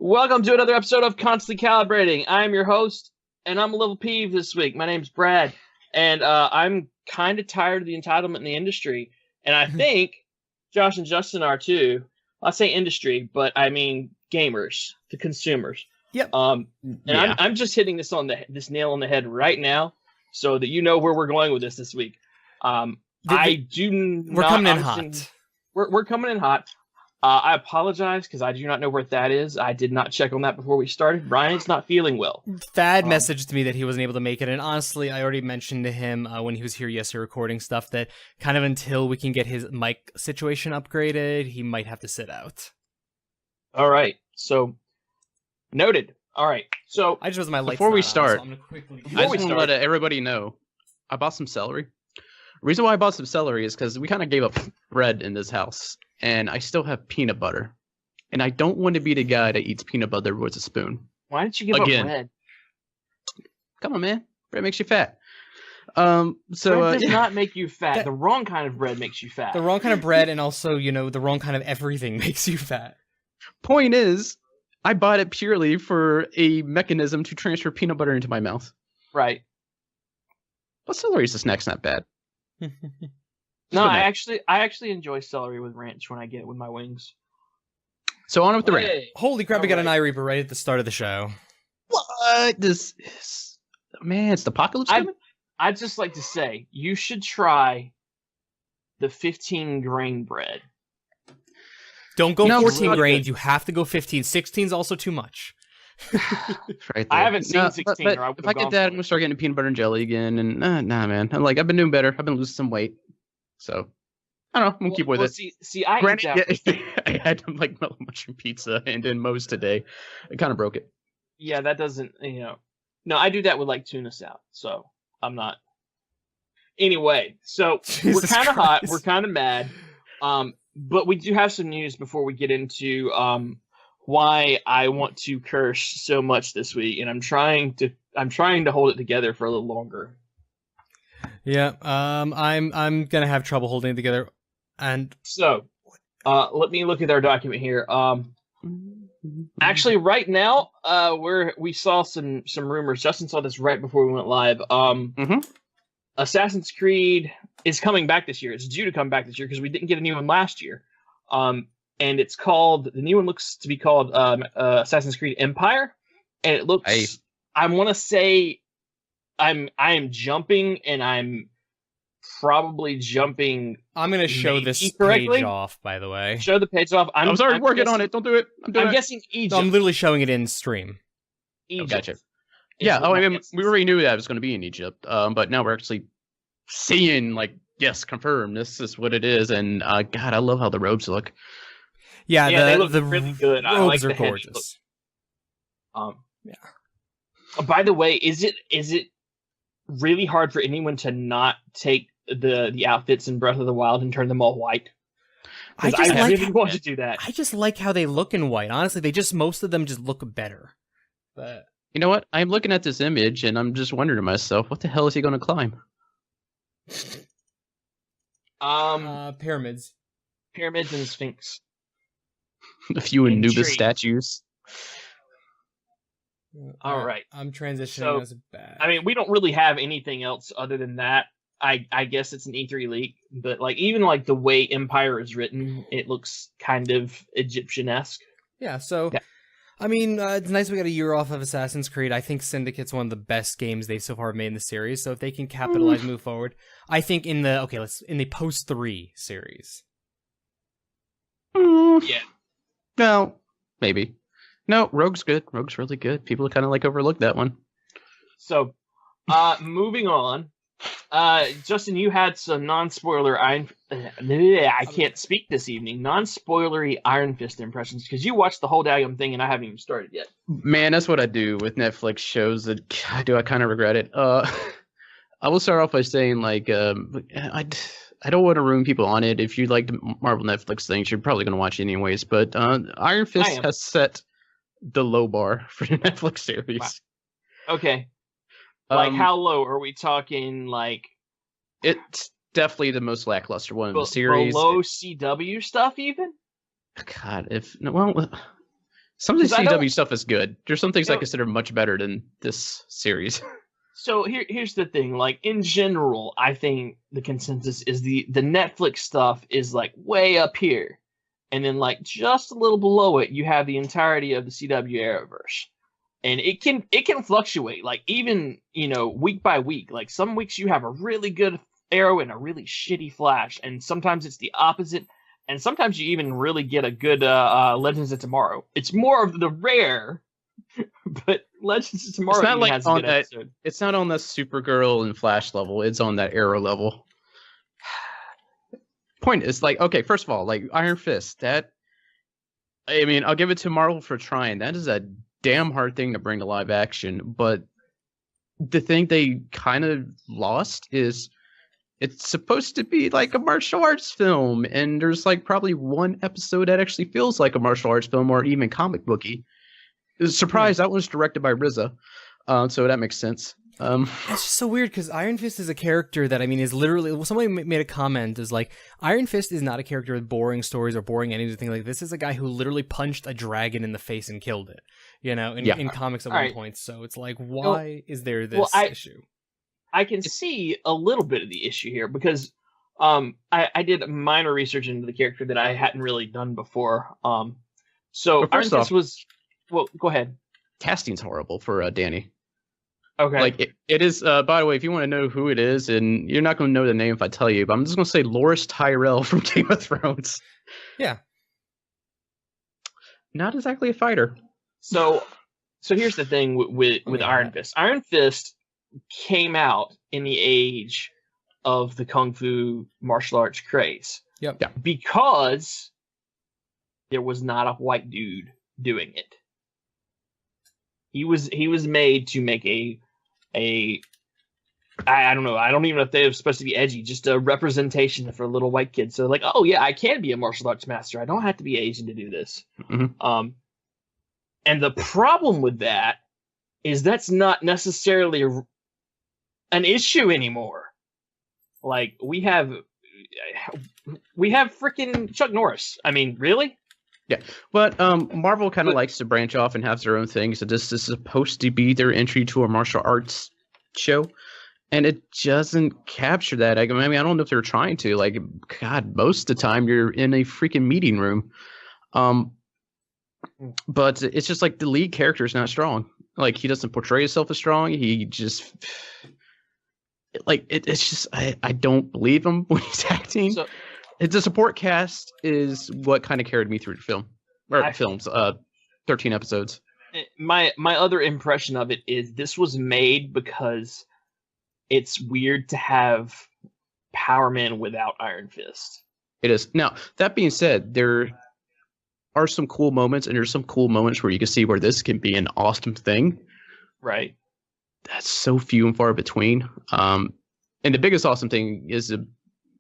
Welcome to another episode of Constantly Calibrating. I'm your host, and I'm a little peeved this week. My name's Brad, and I'm kind of tired of the entitlement in the industry, and I think Josh and Justin are too. I say industry, but I mean gamers, the consumers. Yep. I'm just hitting this nail on the head right now, so that you know where we're going with this week. We're coming in hot. We're coming in hot. I apologize because I do not know where Thad is. I did not check on that before we started. Ryan's not feeling well. Thad messaged me that he wasn't able to make it, and honestly, I already mentioned to him when he was here yesterday recording stuff that kind of until we can get his mic situation upgraded, he might have to sit out. All right, so noted. All right, so I just was my lights before we not start. On, so I'm gonna quickly... I just want to let everybody know I bought some celery. The reason why I bought some celery is because we kind of gave up bread in this house, and I still have peanut butter, and I don't want to be the guy that eats peanut butter with a spoon. Why didn't you give up bread? Come on, man. Bread makes you fat. Bread does not make you fat. The wrong kind of bread makes you fat. The wrong kind of bread, and also, the wrong kind of everything makes you fat. Point is, I bought it purely for a mechanism to transfer peanut butter into my mouth. Right. But celery as a snack's not bad. No, I actually enjoy celery with ranch when I get it with my wings. So on with the rant. Holy crap, we got an eye reaper right at the start of the show. What? This is... Man, it's the apocalypse coming? I'd just like to say, you should try the 15 grain bread. Don't go 14 grains, you have to go 15. 16 is also too much. Right there. I haven't seen 16. But if I get that, I'm gonna start getting peanut butter and jelly again. And nah, man. I've been doing better. I've been losing some weight. So I don't know. I'm gonna keep with it. See, I I had like mushroom pizza and then Moe's today. It kind of broke it. Yeah, that doesn't. No, I do that with like tuna salad. So I'm not. Anyway, so we're kind of hot. We're kind of mad. But we do have some news before we get into why I want to curse so much this week, and I'm trying to hold it together for a little longer. Yeah, I'm gonna have trouble holding it together, and so let me look at our document here. Actually, right now, we saw some rumors. Justin saw this right before we went live. Assassin's Creed is coming back this year. It's due to come back this year because we didn't get a new one last year. And it's called, the new one looks to be called Assassin's Creed Empire, and it looks. I want to say, I am jumping, and I'm probably jumping. I'm gonna show this page off, by the way. Show the page off. I'm sorry, working on it. Don't do it. I'm guessing Egypt. No, I'm literally showing it in stream. Egypt. Oh, gotcha. Yeah. I mean, we already knew that it was going to be in Egypt. But now we're actually seeing, like, yes, confirm this is what it is. And God, I love how the robes look. Yeah, they look really good. Robes I like are the gorgeous. Yeah. By the way, is it really hard for anyone to not take the outfits in Breath of the Wild and turn them all white? I really want to do that. I just like how they look in white. Honestly, most of them just look better. But you know what? I'm looking at this image and I'm just wondering to myself, what the hell is he going to climb? Pyramids and the Sphinx. A few Anubis statues. All right. I'm transitioning as a bad. I mean, we don't really have anything else other than that. I guess it's an E3 leak, but like even like the way Empire is written, it looks kind of Egyptian-esque. Yeah, so I mean, it's nice we got a year off of Assassin's Creed. I think Syndicate's one of the best games they've so far made in the series. So if they can capitalize, move forward, I think in the post 3 series. Yeah. No, maybe. No, Rogue's good. Rogue's really good. People kind of like overlook that one. So, moving on. Justin, you had some non-spoiler I can't speak this evening. Non-spoilery Iron Fist impressions because you watched the whole daggum thing and I haven't even started yet. Man, that's what I do with Netflix shows that I kind of regret it. I will start off by saying like I don't want to ruin people on it. If you like the Marvel Netflix things, you're probably going to watch it anyways. But Iron Fist has set the low bar for the Netflix series. Wow. Okay. Like how low? Are we talking like... It's definitely the most lackluster one of the series. Below CW stuff even? God, Some of the 'Cause I don't- CW stuff is good. There's some things I You know- consider much better than this series. So here's the thing. Like in general, I think the consensus is the Netflix stuff is like way up here, and then like just a little below it, you have the entirety of the CW Arrowverse, and it can fluctuate. Like even week by week. Like some weeks you have a really good Arrow and a really shitty Flash, and sometimes it's the opposite. And sometimes you even really get a good Legends of Tomorrow. It's more of the rare, but Legends of Tomorrow It's not even like has a on good that. episode. It's not on the Supergirl and Flash level. It's on that Arrow level. Point is, like, okay, first of all, like Iron Fist. That, I mean, I'll give it to Marvel for trying. That is a damn hard thing to bring to live action. But the thing they kind of lost is it's supposed to be like a martial arts film, and there's like probably one episode that actually feels like a martial arts film or even comic booky. Surprise, that was directed by RZA, so that makes sense. It's just so weird because Iron Fist is a character that, I mean, is literally, somebody made a comment is like, Iron Fist is not a character with boring stories or boring anything. Like, this is a guy who literally punched a dragon in the face and killed it, in comics at one point. So it's like, why is there this issue? I can see a little bit of the issue here because I did minor research into the character that I hadn't really done before. So Iron Fist was, well, go ahead. Casting's horrible for Danny. Okay. Like it is. By the way, if you want to know who it is, and you're not going to know the name if I tell you, but I'm just going to say Loras Tyrell from Game of Thrones. Yeah. Not exactly a fighter. So here's the thing with Iron Fist. Iron Fist came out in the age of the Kung Fu martial arts craze. Yep. Yeah. Because there was not a white dude doing it. He was made to make I don't know. I don't even know if they were supposed to be edgy. Just a representation for little white kids. So like, oh yeah, I can be a martial arts master. I don't have to be Asian to do this. Mm-hmm. And the problem with that is that's not necessarily an issue anymore. Like we have freaking Chuck Norris. I mean, really? Yeah, but Marvel kind of likes to branch off and have their own thing. So this is supposed to be their entry to a martial arts show, and it doesn't capture that. I mean, I don't know if they're trying to. Like, God, most of the time you're in a freaking meeting room. But it's just like the lead character is not strong. Like he doesn't portray himself as strong. He just it's just I don't believe him when he's acting. So, the support cast is what kind of carried me through the film. Or films, 13 episodes. My other impression of it is this was made because it's weird to have Power Man without Iron Fist. It is. Now, that being said, there are some cool moments, and there's some cool moments where you can see where this can be an awesome thing. Right. That's so few and far between. And the biggest awesome thing is a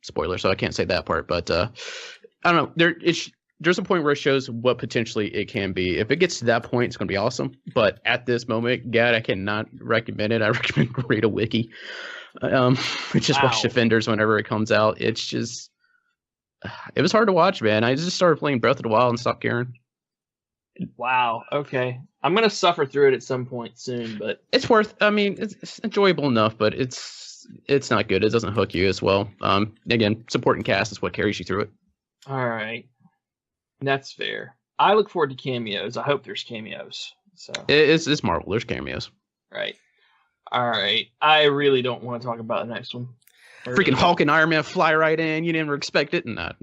spoiler, so I can't say that part, but I don't know. There's a point where it shows what potentially it can be. If it gets to that point, it's going to be awesome. But at this moment, God, I cannot recommend it. I recommend read a wiki. Just watch Defenders whenever it comes out. It's just, it was hard to watch, man. I just started playing Breath of the Wild and stopped caring. Wow. Okay. I'm going to suffer through it at some point soon, but it's worth. I mean, it's enjoyable enough, but it's not good. It doesn't hook you as well. Again, supporting cast is what carries you through it. All right. That's fair. I look forward to cameos. I hope there's cameos. So it's Marvel. There's cameos. Right. All right. I really don't want to talk about the next one. Freaking Hulk and Iron Man fly right in. You didn't expect it, and all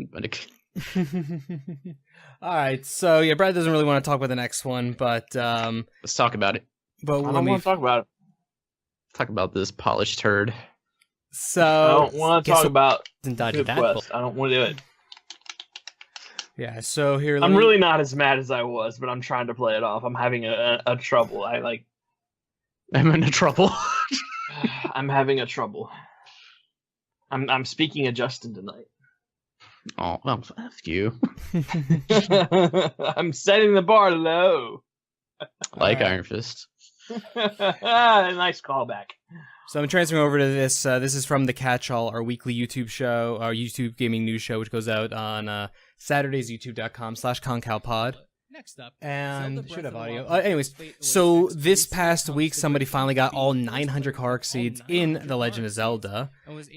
right. So yeah, Brad doesn't really want to talk about the next one, but let's talk about it. But I don't want to talk about it. Talk about this polished turd. So I don't want to talk about Dodgy Quest. I don't want to do it. Yeah, so here I'm really not as mad as I was, but I'm trying to play it off. I'm having a trouble. I'm in a trouble. I'm having a trouble. I'm speaking of Justin tonight. Oh, well, F you. I'm setting the bar low. Like Iron Fist. Nice callback. So I'm transferring over to this. This is from The Catch-All, our weekly YouTube show, our YouTube gaming news show, which goes out on Saturdays, youtube.com/concalpod. And should have audio. Anyways, so this past week, somebody finally got all 900 Korok seeds in The Legend of Zelda,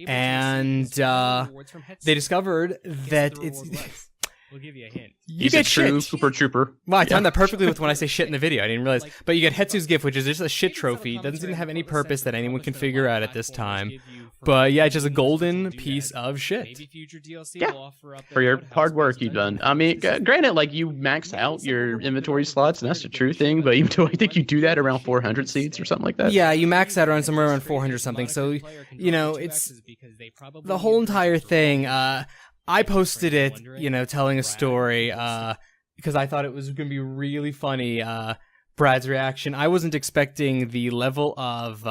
and they discovered that it's. We'll give you a hint. You get true shit. Super Trooper. Wow, I timed that perfectly with when I say shit in the video. I didn't realize. But you get Hetsu's gift, which is just a shit trophy. It doesn't seem to have any purpose that anyone can figure out at this time. But yeah, it's just a golden piece of shit. Yeah. For your hard work you've done. I mean, granted, like, you max out your inventory slots, and that's the true thing, but even though I think you do that around 400 seeds or something like that. Yeah, you max out around somewhere around 400 something. So, you know, it's the whole entire thing. I posted it, you know, telling a story, because I thought it was going to be really funny, Brad's reaction. I wasn't expecting the level of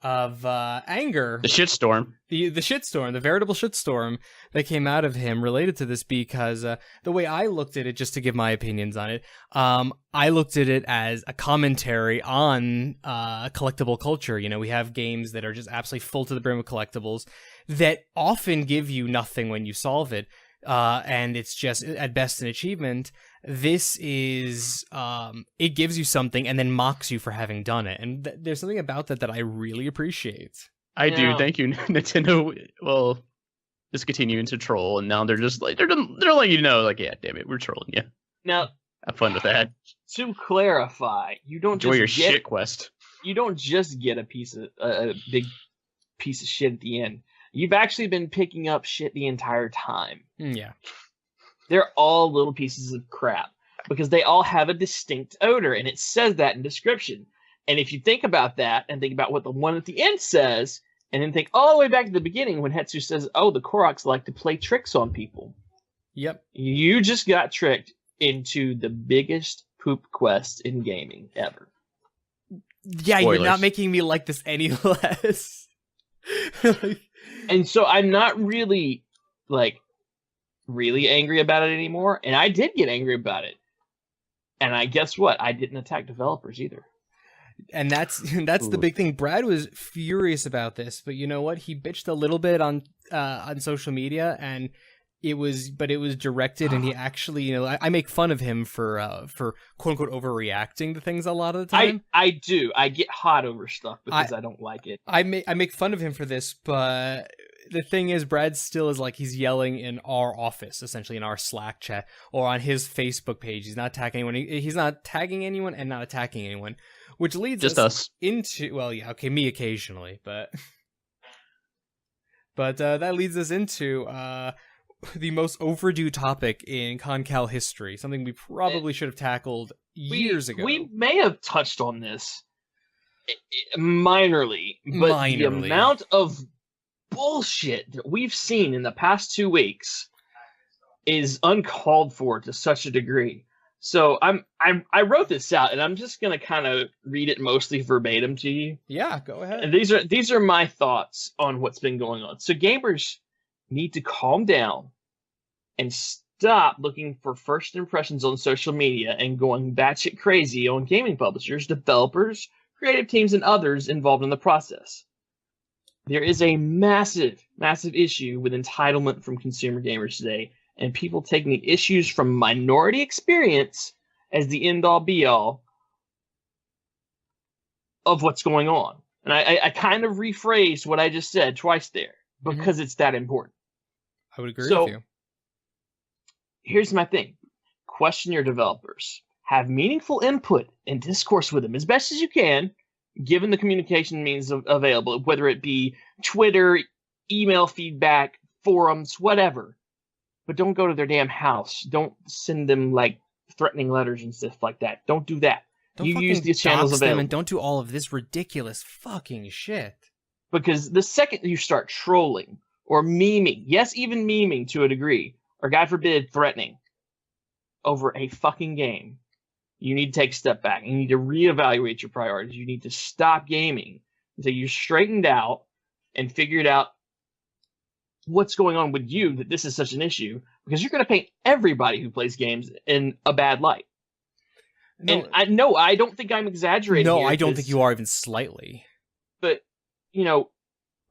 anger. The shitstorm. The shitstorm, the veritable shitstorm that came out of him related to this, because the way I looked at it, just to give my opinions on it, I looked at it as a commentary on collectible culture. You know, we have games that are just absolutely full to the brim of collectibles that often give you nothing when you solve it, and it's just at best an achievement. This is it gives you something and then mocks you for having done it, and there's something about that I really appreciate. I do. Thank you, Nintendo. Well, just continuing to troll, and now they're just like they're letting you know, like, yeah, damn it, we're trolling you. Now, have fun with that. To clarify, you don't enjoy just your get, shit quest. You don't just get a big piece of shit at the end. You've actually been picking up shit the entire time. Yeah. They're all little pieces of crap because they all have a distinct odor, and it says that in description. And if you think about that and think about what the one at the end says, and then think all the way back to the beginning when Hetsu says, oh, the Koroks like to play tricks on people. Yep. You just got tricked into the biggest poop quest in gaming ever. Yeah, Spoilers. You're not making me like this any less. And so I'm not really, really angry about it anymore. And I did get angry about it. And I guess what? I didn't attack developers either. And that's the big thing. Brad was furious about this, but you know what? He bitched a little bit on social media, and it was directed, and he actually, you know, I make fun of him for quote unquote overreacting to things a lot of the time. I do. I get hot over stuff because I don't like it. I make fun of him for this, but the thing is, Brad still is like, he's yelling in our office, essentially in our Slack chat or on his Facebook page. He's not attacking anyone. He's not tagging anyone and not attacking anyone, which leads us into, well, yeah, okay, me occasionally, but that leads us into the most overdue topic in ConCal history, something we probably should have tackled years ago. We may have touched on this minorly, but the amount of bullshit that we've seen in the past 2 weeks is uncalled for to such a degree. So I wrote this out, and I'm just gonna kind of read it mostly verbatim to you. Yeah, go ahead. And these are my thoughts on what's been going on. So gamers need to calm down and stop looking for first impressions on social media and going batshit crazy on gaming publishers, developers, creative teams, and others involved in the process. There is a massive, massive issue with entitlement from consumer gamers today, and people taking the issues from minority experience as the end-all be-all of what's going on. And I kind of rephrased what I just said twice there because it's that important. I would agree with you. Here's my thing. Question your developers. Have meaningful input and discourse with them as best as you can, given the communication means available, whether it be Twitter, email feedback, forums, whatever. But don't go to their damn house. Don't send them threatening letters and stuff like that. Don't do that. Don't you use these channels available. Them and don't do all of this ridiculous fucking shit. Because the second you start trolling or memeing, yes, even memeing to a degree, or God forbid, threatening over a fucking game, you need to take a step back. You need to reevaluate your priorities. You need to stop gaming until you're straightened out and figured out what's going on with you that this is such an issue, because you're going to paint everybody who plays games in a bad light. No, and I don't think I'm exaggerating. No, I don't think you are even slightly. But,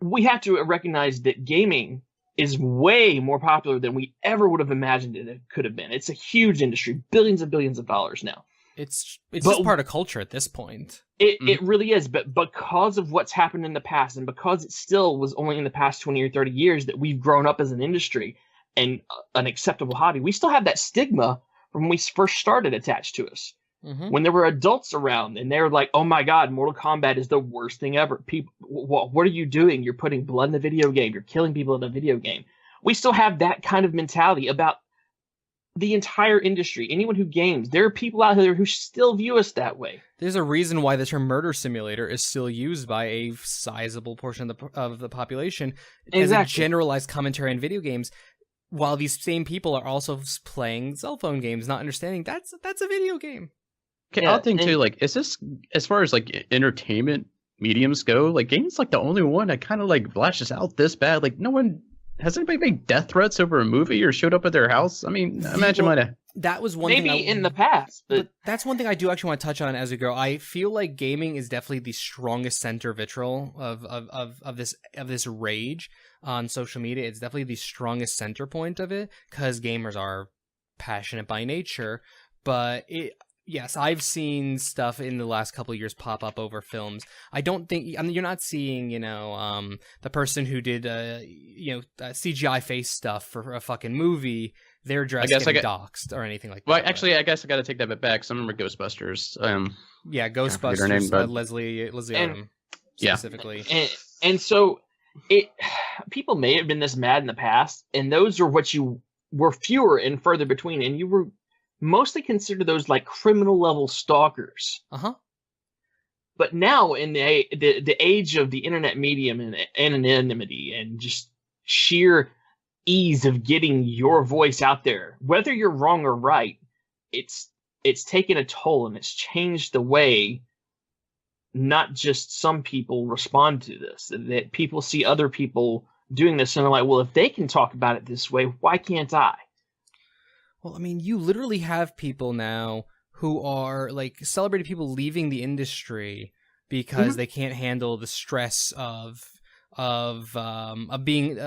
we have to recognize that gaming is way more popular than we ever would have imagined it could have been. It's a huge industry, billions and billions of dollars now. It's just part of culture at this point. It really is, but because of what's happened in the past, and because it still was only in the past 20 or 30 years that we've grown up as an industry and an acceptable hobby, we still have that stigma from when we first started attached to us. Mm-hmm. When there were adults around and they were like, oh my God, Mortal Kombat is the worst thing ever. People, what are you doing? You're putting blood in a video game. You're killing people in a video game. We still have that kind of mentality about the entire industry. Anyone who games, there are people out there who still view us that way. There's a reason why the term murder simulator is still used by a sizable portion of the population as a generalized commentary on video games, while these same people are also playing cell phone games, not understanding that's a video game. Okay, I'll think too, like, is this, as far as like entertainment mediums go, like gaming's like the only one that kind of like flashes out this bad. Like, no one has anybody made death threats over a movie or showed up at their house? I mean, imagine that was one maybe thing in the past, but that's one thing I do actually want to touch on as we go. I feel like gaming is definitely the strongest center vitriol of this rage on social media. It's definitely the strongest center point of it because gamers are passionate by nature, but yes, I've seen stuff in the last couple of years pop up over films. I don't think, I mean, you're not seeing, the person who did, CGI face stuff for a fucking movie. They're dressed getting doxxed or anything like that. Well, actually, I guess I got to take that bit back. So I remember Ghostbusters. Yeah, Ghostbusters. Leslie Odom specifically. And so people may have been this mad in the past, and those are what you were fewer and further between, and you were mostly consider those like criminal level stalkers. But now in the age of the internet medium and anonymity and just sheer ease of getting your voice out there, whether you're wrong or right, it's taken a toll, and it's changed the way not just some people respond to this. That people see other people doing this and they're like, well, if they can talk about it this way, why can't I? Well, I mean, you literally have people now who are like celebrating people leaving the industry because they can't handle the stress of being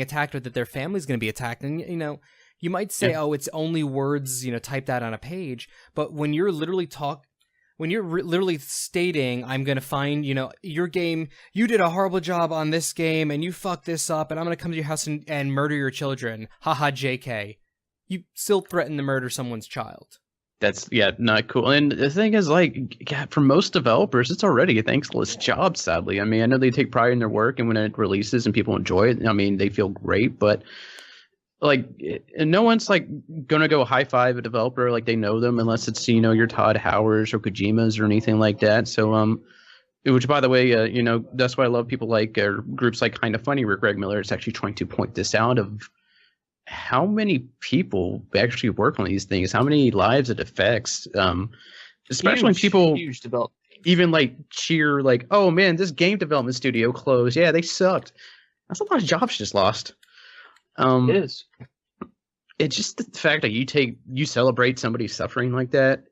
attacked, or that their family's going to be attacked. And you might say, oh, it's only words, typed out on a page. But when you're literally stating, I'm going to find, your game, you did a horrible job on this game and you fucked this up and I'm going to come to your house and murder your children. Haha, JK. You still threaten to murder someone's child. That's, not cool. And the thing is, like, for most developers, it's already a thankless job, sadly. I mean, I know they take pride in their work, and when it releases and people enjoy it, I mean, they feel great. But, like, no one's, like, going to go high-five a developer like they know them unless it's, your Todd Howards or Kojimas or anything like that. So, which, by the way, that's why I love people like groups like Kinda Funny, where Greg Miller is actually trying to point this out of how many people actually work on these things, how many lives it affects, especially when people even like cheer like, oh man, this game development studio closed. Yeah, they sucked. That's a lot of jobs just lost. It is. It's just the fact that you celebrate somebody suffering like that.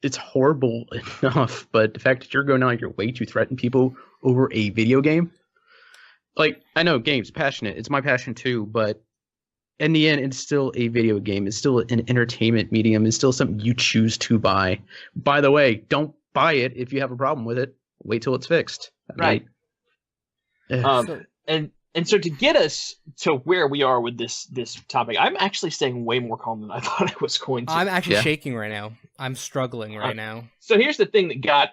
It's horrible enough, but the fact that you're going out of your way to threaten people over a video game, like, I know games, passionate. It's my passion too, but in the end, it's still a video game. It's still an entertainment medium. It's still something you choose to buy. By the way, don't buy it if you have a problem with it. Wait till it's fixed. Right. And so to get us to where we are with this topic, I'm actually staying way more calm than I thought I was going to. I'm actually shaking right now. I'm struggling right now. So here's the thing that got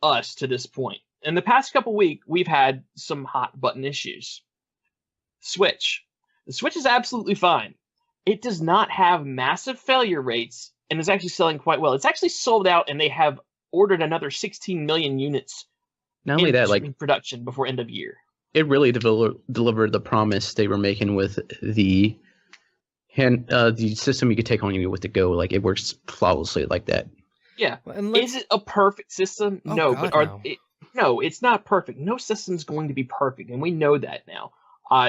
us to this point. In the past couple weeks, we've had some hot button issues. Switch. The Switch is absolutely fine. It does not have massive failure rates and is actually selling quite well. It's actually sold out, and they have ordered another 16 million units. Not only that, like, production before end of year. It really delivered the promise they were making with the system you could take on you with the Go. Like, it works flawlessly like that. Yeah. Is it a perfect system? Oh, no, God, but no, it's not perfect. No system's going to be perfect, and we know that now.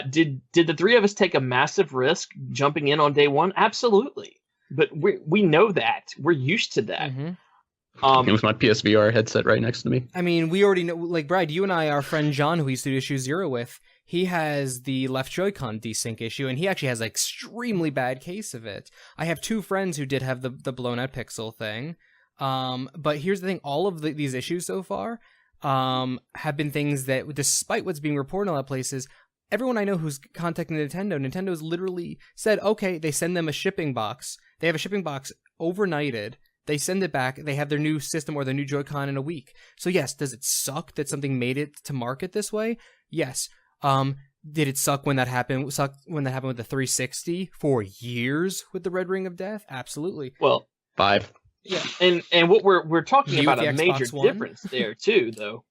Did the three of us take a massive risk jumping in on day one? Absolutely. But we know that. We're used to that. Mm-hmm. With my PSVR headset right next to me. I mean, we already know, like, Brad, you and I, our friend John, who we used to do Issue Zero with, he has the left Joy-Con desync issue, and he actually has an extremely bad case of it. I have 2 friends who did have the blown out pixel thing. But here's the thing, all of these issues so far have been things that, despite what's being reported in a lot of places, everyone I know who's contacting Nintendo's literally said, okay, they send them a shipping box. They have a shipping box overnighted. They send it back. They have their new system or their new Joy-Con in a week. So yes, does it suck that something made it to market this way? Yes. Did it suck when that happened? Suck when that happened with the 360 for years with the Red Ring of Death? Absolutely. Well, 5. yeah, and what we're talking about a major Xbox One? difference there too, though.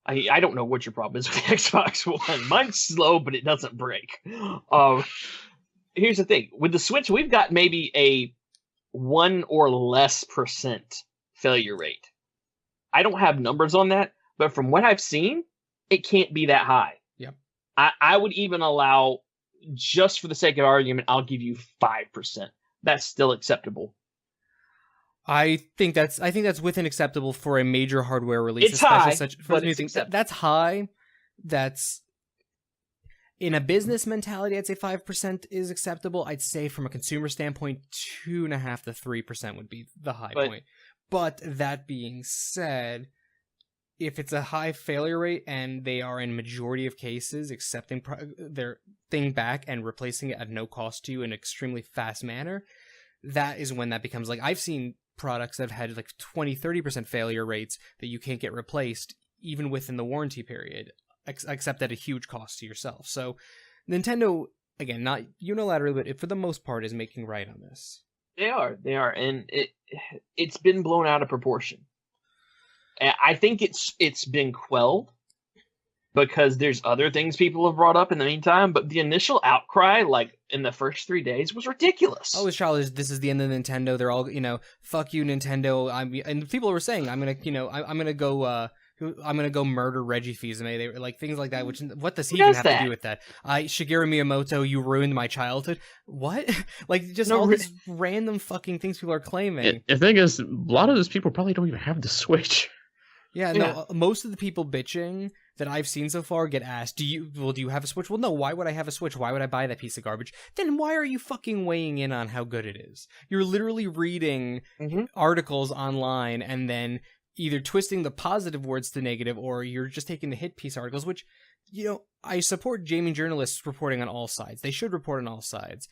I don't know what your problem is with the Xbox One. Mine's slow, but it doesn't break. Here's the thing: with the Switch, we've got maybe a 1 or less % failure rate. I don't have numbers on that, but from what I've seen, it can't be that high. Yep. I would even allow, just for the sake of argument, I'll give you 5%. That's still acceptable. I think that's within acceptable for a major hardware release. It's high, For but new it's things. acceptable. That's high. That's in a business mentality. I'd say 5% is acceptable. I'd say from a consumer standpoint, 2.5 to 3% would be the high point. But that being said, if it's a high failure rate and they are in majority of cases accepting their thing back and replacing it at no cost to you in an extremely fast manner, that is when that becomes like, I've seen products that have had like 20-30% failure rates that you can't get replaced even within the warranty period, except at a huge cost to yourself. So Nintendo, again, not unilaterally, but for the most part, is making right on this. They are, and it's been blown out of proportion. I think it's been quelled because there's other things people have brought up in the meantime, but the initial outcry, like in the first 3 days, was ridiculous. Oh, Charles, this is the end of Nintendo. They're all, fuck you, Nintendo. And people were saying, I'm gonna go murder Reggie Fils-Aimé. They were like things like that. Which, what does he even have to do with that? Shigeru Miyamoto, you ruined my childhood. What? Like, just all these random fucking things people are claiming. The thing is, a lot of those people probably don't even have the Switch. Yeah, no, most of the people bitching that I've seen so far get asked, do you have a Switch? Well, no, why would I have a Switch? Why would I buy that piece of garbage? Then why are you fucking weighing in on how good it is? You're literally reading articles online and then either twisting the positive words to negative, or you're just taking the hit piece articles, which, I support gaming journalists reporting on all sides. They should report on all sides.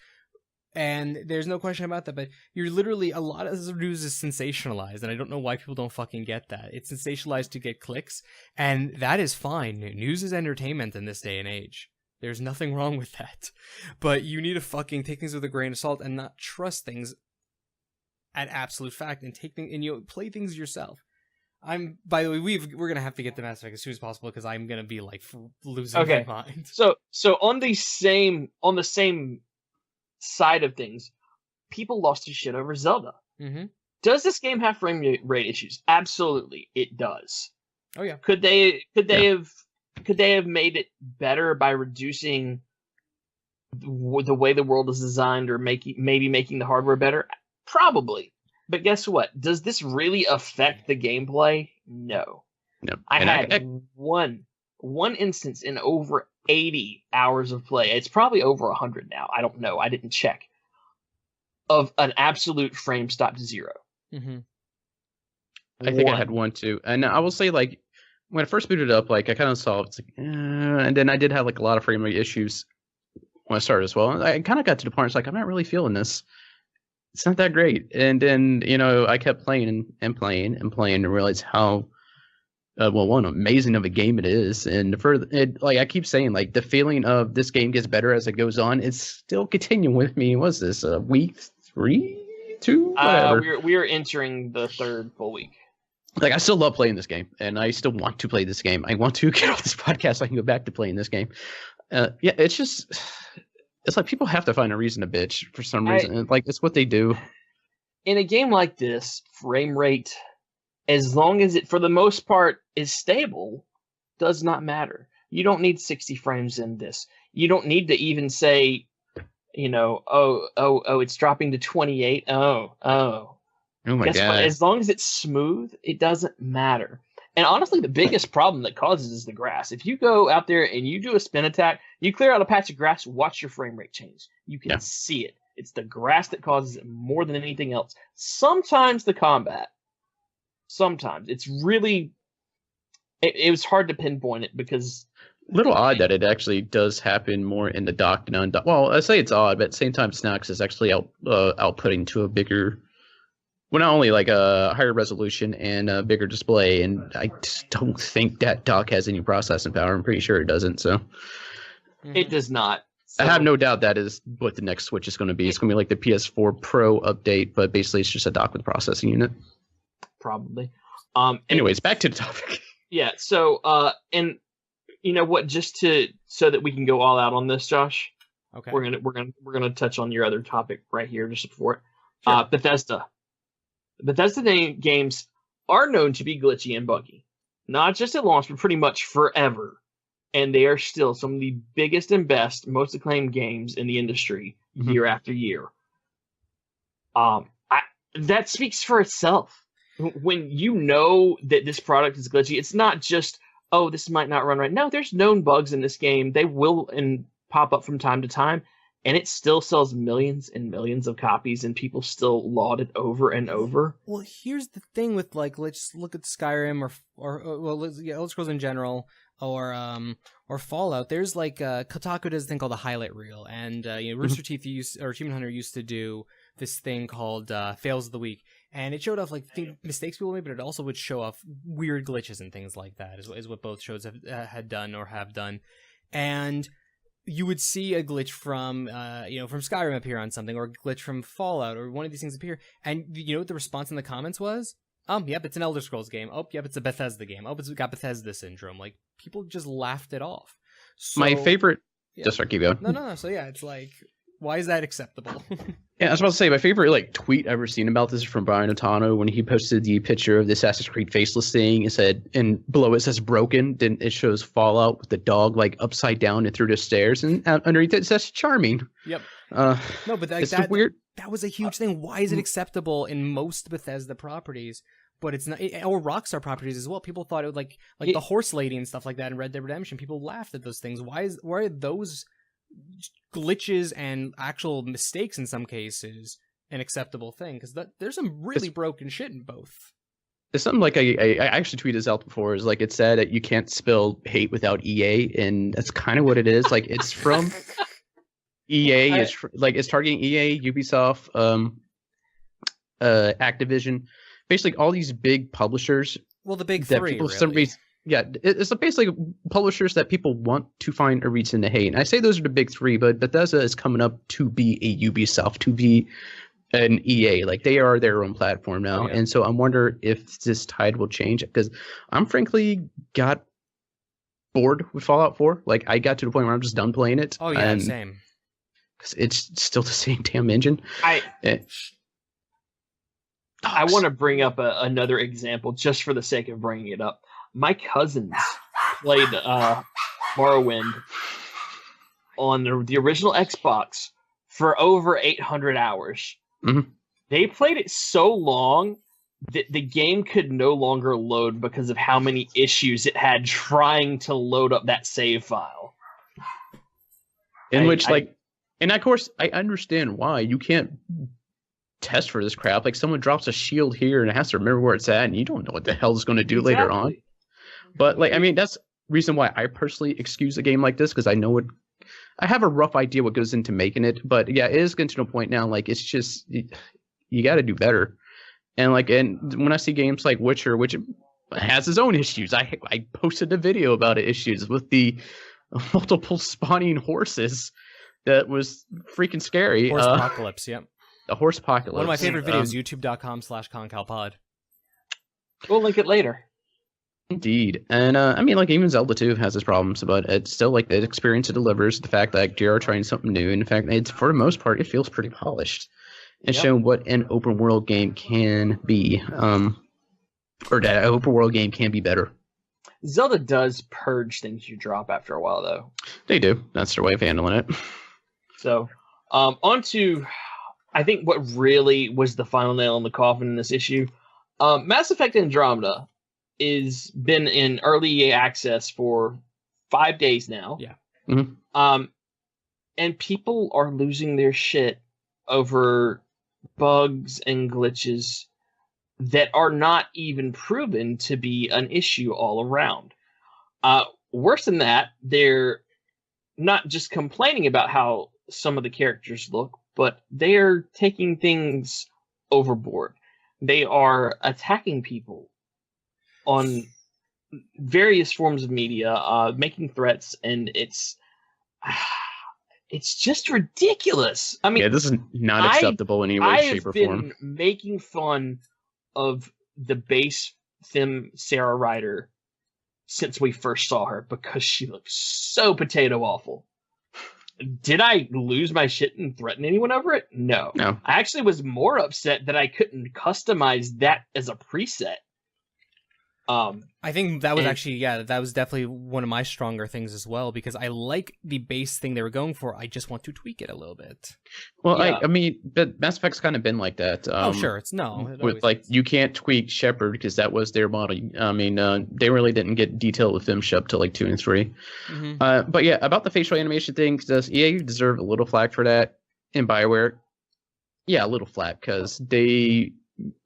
And there's no question about that, but you're literally, a lot of this news is sensationalized, and I don't know why people don't fucking get that. It's sensationalized to get clicks, and that is fine. News is entertainment in this day and age. There's nothing wrong with that. But you need to fucking take things with a grain of salt and not trust things at absolute fact, and play things yourself. By the way, we're gonna have to get the Mass Effect as soon as possible because I'm gonna be like losing my mind. So on the same side of things, people lost their shit over Zelda. Mm-hmm. Does this game have frame rate issues? Absolutely, it does. Oh yeah. Could they have made it better by reducing the way the world is designed, or maybe making the hardware better? Probably. But guess what? Does this really affect the gameplay? No. I had one instance in over 80 hours of play. It's probably over 100 now. I don't know. I didn't check. Of an absolute frame stop to 0. Mm-hmm. I think I had one too. And I will say, like, when I first booted up, like, I kind of saw it's like, and then I did have like a lot of frame rate issues when I started as well. I kind of got to the point where it's like, I'm not really feeling this. It's not that great. And then, I kept playing and playing and playing and realized how one amazing of a game it is. And like I keep saying, like, the feeling of this game gets better as it goes on, it's still continuing with me. What's this, week 3, 2, whatever? We are entering the 3rd full week. Like, I still love playing this game, and I still want to play this game. I want to get off this podcast so I can go back to playing this game. It's just, it's like people have to find a reason to bitch for some reason. Like, it's what they do. In a game like this, frame rate, as long as it, for the most part, is stable, does not matter. You don't need 60 frames in this. You don't need to even say, it's dropping to 28. Oh my God. As long as it's smooth, it doesn't matter. And honestly, the biggest problem that causes is the grass. If you go out there and you do a spin attack, you clear out a patch of grass, watch your frame rate change. You can see it. It's the grass that causes it more than anything else. Sometimes the combat. Sometimes. It's really... It was hard to pinpoint it because... A little odd that it actually does happen more in the dock than undocked. Well, I say it's odd, but at the same time, it's not because it's actually outputting to a bigger... Well, not only like a higher resolution and a bigger display, and I just don't think that dock has any processing power. I'm pretty sure it doesn't, so... It does not. So... I have no doubt that is what the next Switch is going to be. It's going to be like the PS4 Pro update, but basically it's just a dock with a processing unit. Probably. Anyways, back to the topic. Yeah, so, and you know what, so that we can go all out on this, Josh, Okay. we're gonna touch on your other topic right here just before it. Sure. Bethesda. Bethesda games are known to be glitchy and buggy. Not just at launch, but pretty much forever. And they are still some of the biggest and best, most acclaimed games in the industry year after year. That speaks for itself. When you know that this product is glitchy, it's not just, oh, this might not run right. No, there's known bugs in this game. They will pop up from time to time. And it still sells millions and millions of copies, and people still laud it over and over. Well, here's the thing with like, let's look at Skyrim Elder Scrolls in general, or Fallout. There's like Kotaku does a thing called a highlight reel, and Rooster Teeth or Achievement Hunter used to do this thing called Fails of the Week, and it showed off like mistakes people made, but it also would show off weird glitches and things like that. Is what both shows have done or have done, and you would see a glitch from Skyrim appear on something, or a glitch from Fallout, or one of these things appear, and you know what the response in the comments was? Yep, it's an Elder Scrolls game. Oh, yep, it's a Bethesda game. Oh, it's got Bethesda syndrome. Like, people just laughed it off. So, my favorite... Yeah. Just start, keep going. No. So yeah, it's like, why is that acceptable? Yeah, I was about to say, my favorite like tweet I've ever seen about this is from Brian Otano when he posted the picture of the Assassin's Creed Faceless thing. It said, and below it says broken. Then it shows Fallout with the dog like upside down and through the stairs, and underneath it says charming. Yep. No, but it's weird. That was a huge thing. Why is it acceptable in most Bethesda properties, but it's not, or Rockstar properties as well? People thought it would like the horse lady and stuff like that in Red Dead Redemption. People laughed at those things. Why are those glitches and actual mistakes in some cases an acceptable thing? Because there's some really broken shit in both. It's something like I actually tweeted this out before. Is like it said that you can't spell hate without EA, and that's kind of what it is. Like it's from EA. It's targeting EA, Ubisoft, Activision, basically all these big publishers. Well, the big three. Really. Yeah, it's basically publishers that people want to find a reason to hate. And I say those are the big three, but Bethesda is coming up to be a Ubisoft, to be an EA. Like, they are their own platform now. Oh, yeah. And so I wonder if this tide will change, because I'm frankly got bored with Fallout 4. Like, I got to the point where I'm just done playing it. Oh, yeah, same. Because it's still the same damn engine. I want to bring up another example just for the sake of bringing it up. My cousins played Morrowind on the original Xbox for over 800 hours. Mm-hmm. They played it so long that the game could no longer load because of how many issues it had trying to load up that save file. And of course, I understand why. You can't test for this crap. Like, someone drops a shield here and it has to remember where it's at, and you don't know what the hell it's going to do later on. But, like, I mean, that's the reason why I personally excuse a game like this, because I know I have a rough idea what goes into making it. But, yeah, it is getting to a point now, like, it's just, you got to do better. And, like, and when I see games like Witcher, which has its own issues, I posted a video about it, issues with the multiple spawning horses that was freaking scary. Horse apocalypse, yep. The horse apocalypse. One of my favorite videos, youtube.com/concalpod. We'll link it later. Indeed. And I mean, like, even Zelda 2 has its problems, but it's still like the experience it delivers, the fact that JR trying something new, and in fact, it's, for the most part, it feels pretty polished. And showing what an open world game can be. Or that an open world game can be better. Zelda does purge things you drop after a while, though. They do. That's their way of handling it. So, on to, I think, what really was the final nail in the coffin in this issue. Mass Effect Andromeda is been in early access for 5 days now. Yeah. Mhm. And people are losing their shit over bugs and glitches that are not even proven to be an issue all around. Worse than that, they're not just complaining about how some of the characters look, but they're taking things overboard. They are attacking people on various forms of media, making threats, and it's just ridiculous. I mean, Yeah, this is not acceptable in any way, shape, or form. I've been making fun of the base Thim Sarah Ryder since we first saw her because she looks so potato awful. Did I lose my shit and threaten anyone over it? No. I actually was more upset that I couldn't customize that as a preset. I think that was that was definitely one of my stronger things as well, because I like the base thing they were going for. I just want to tweak it a little bit. Well, yeah. I mean, but Mass Effect's kind of been like that. Sure, with like you can't tweak Shepard because that was their model. I mean, they really didn't get detailed with them up to like 2 and 3. Mm-hmm. But yeah, about the facial animation thing, does EA deserve a little flack for that? And BioWare, yeah, a little flack because they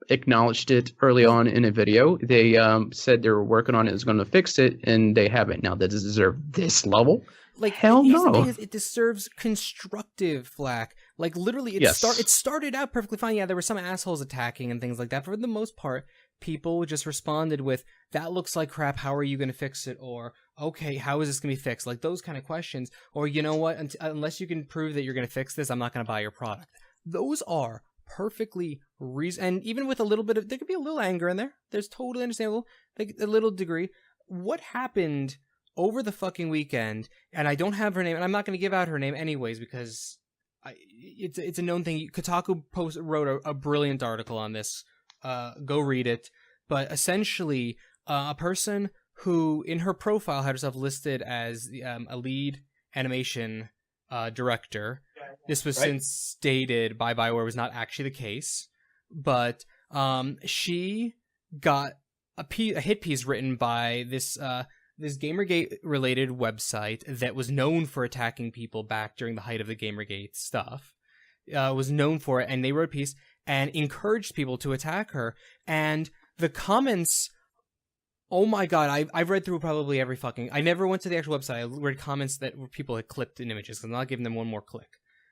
acknowledged it early on in a video. They said they were working on it, was going to fix it, and they haven't. Now, does it deserve this level? Like, hell no. The thing is, it deserves constructive flack. Like, literally, it started out perfectly fine. Yeah, there were some assholes attacking and things like that. For the most part, people just responded with, that looks like crap, how are you going to fix it? Or, okay, how is this going to be fixed? Like, those kind of questions. Or, you know what, unless you can prove that you're going to fix this, I'm not going to buy your product. Those are perfectly and even with a little bit of, there could be a little anger in there. There's totally understandable, like a little degree. What happened over the fucking weekend? And I don't have her name, and I'm not going to give out her name anyways because it's a known thing. Kotaku wrote a brilliant article on this. Go read it. But essentially, a person who in her profile had herself listed as a lead animation director. This was since stated by BioWare was not actually the case, but she got a hit piece written by this Gamergate related website that was known for attacking people back during the height of the Gamergate stuff. Was known for it, and they wrote a piece and encouraged people to attack her. And the comments, oh my god, I've read through probably every fucking. I never went to the actual website. I read comments that people had clipped in images. I'm not giving them one more click.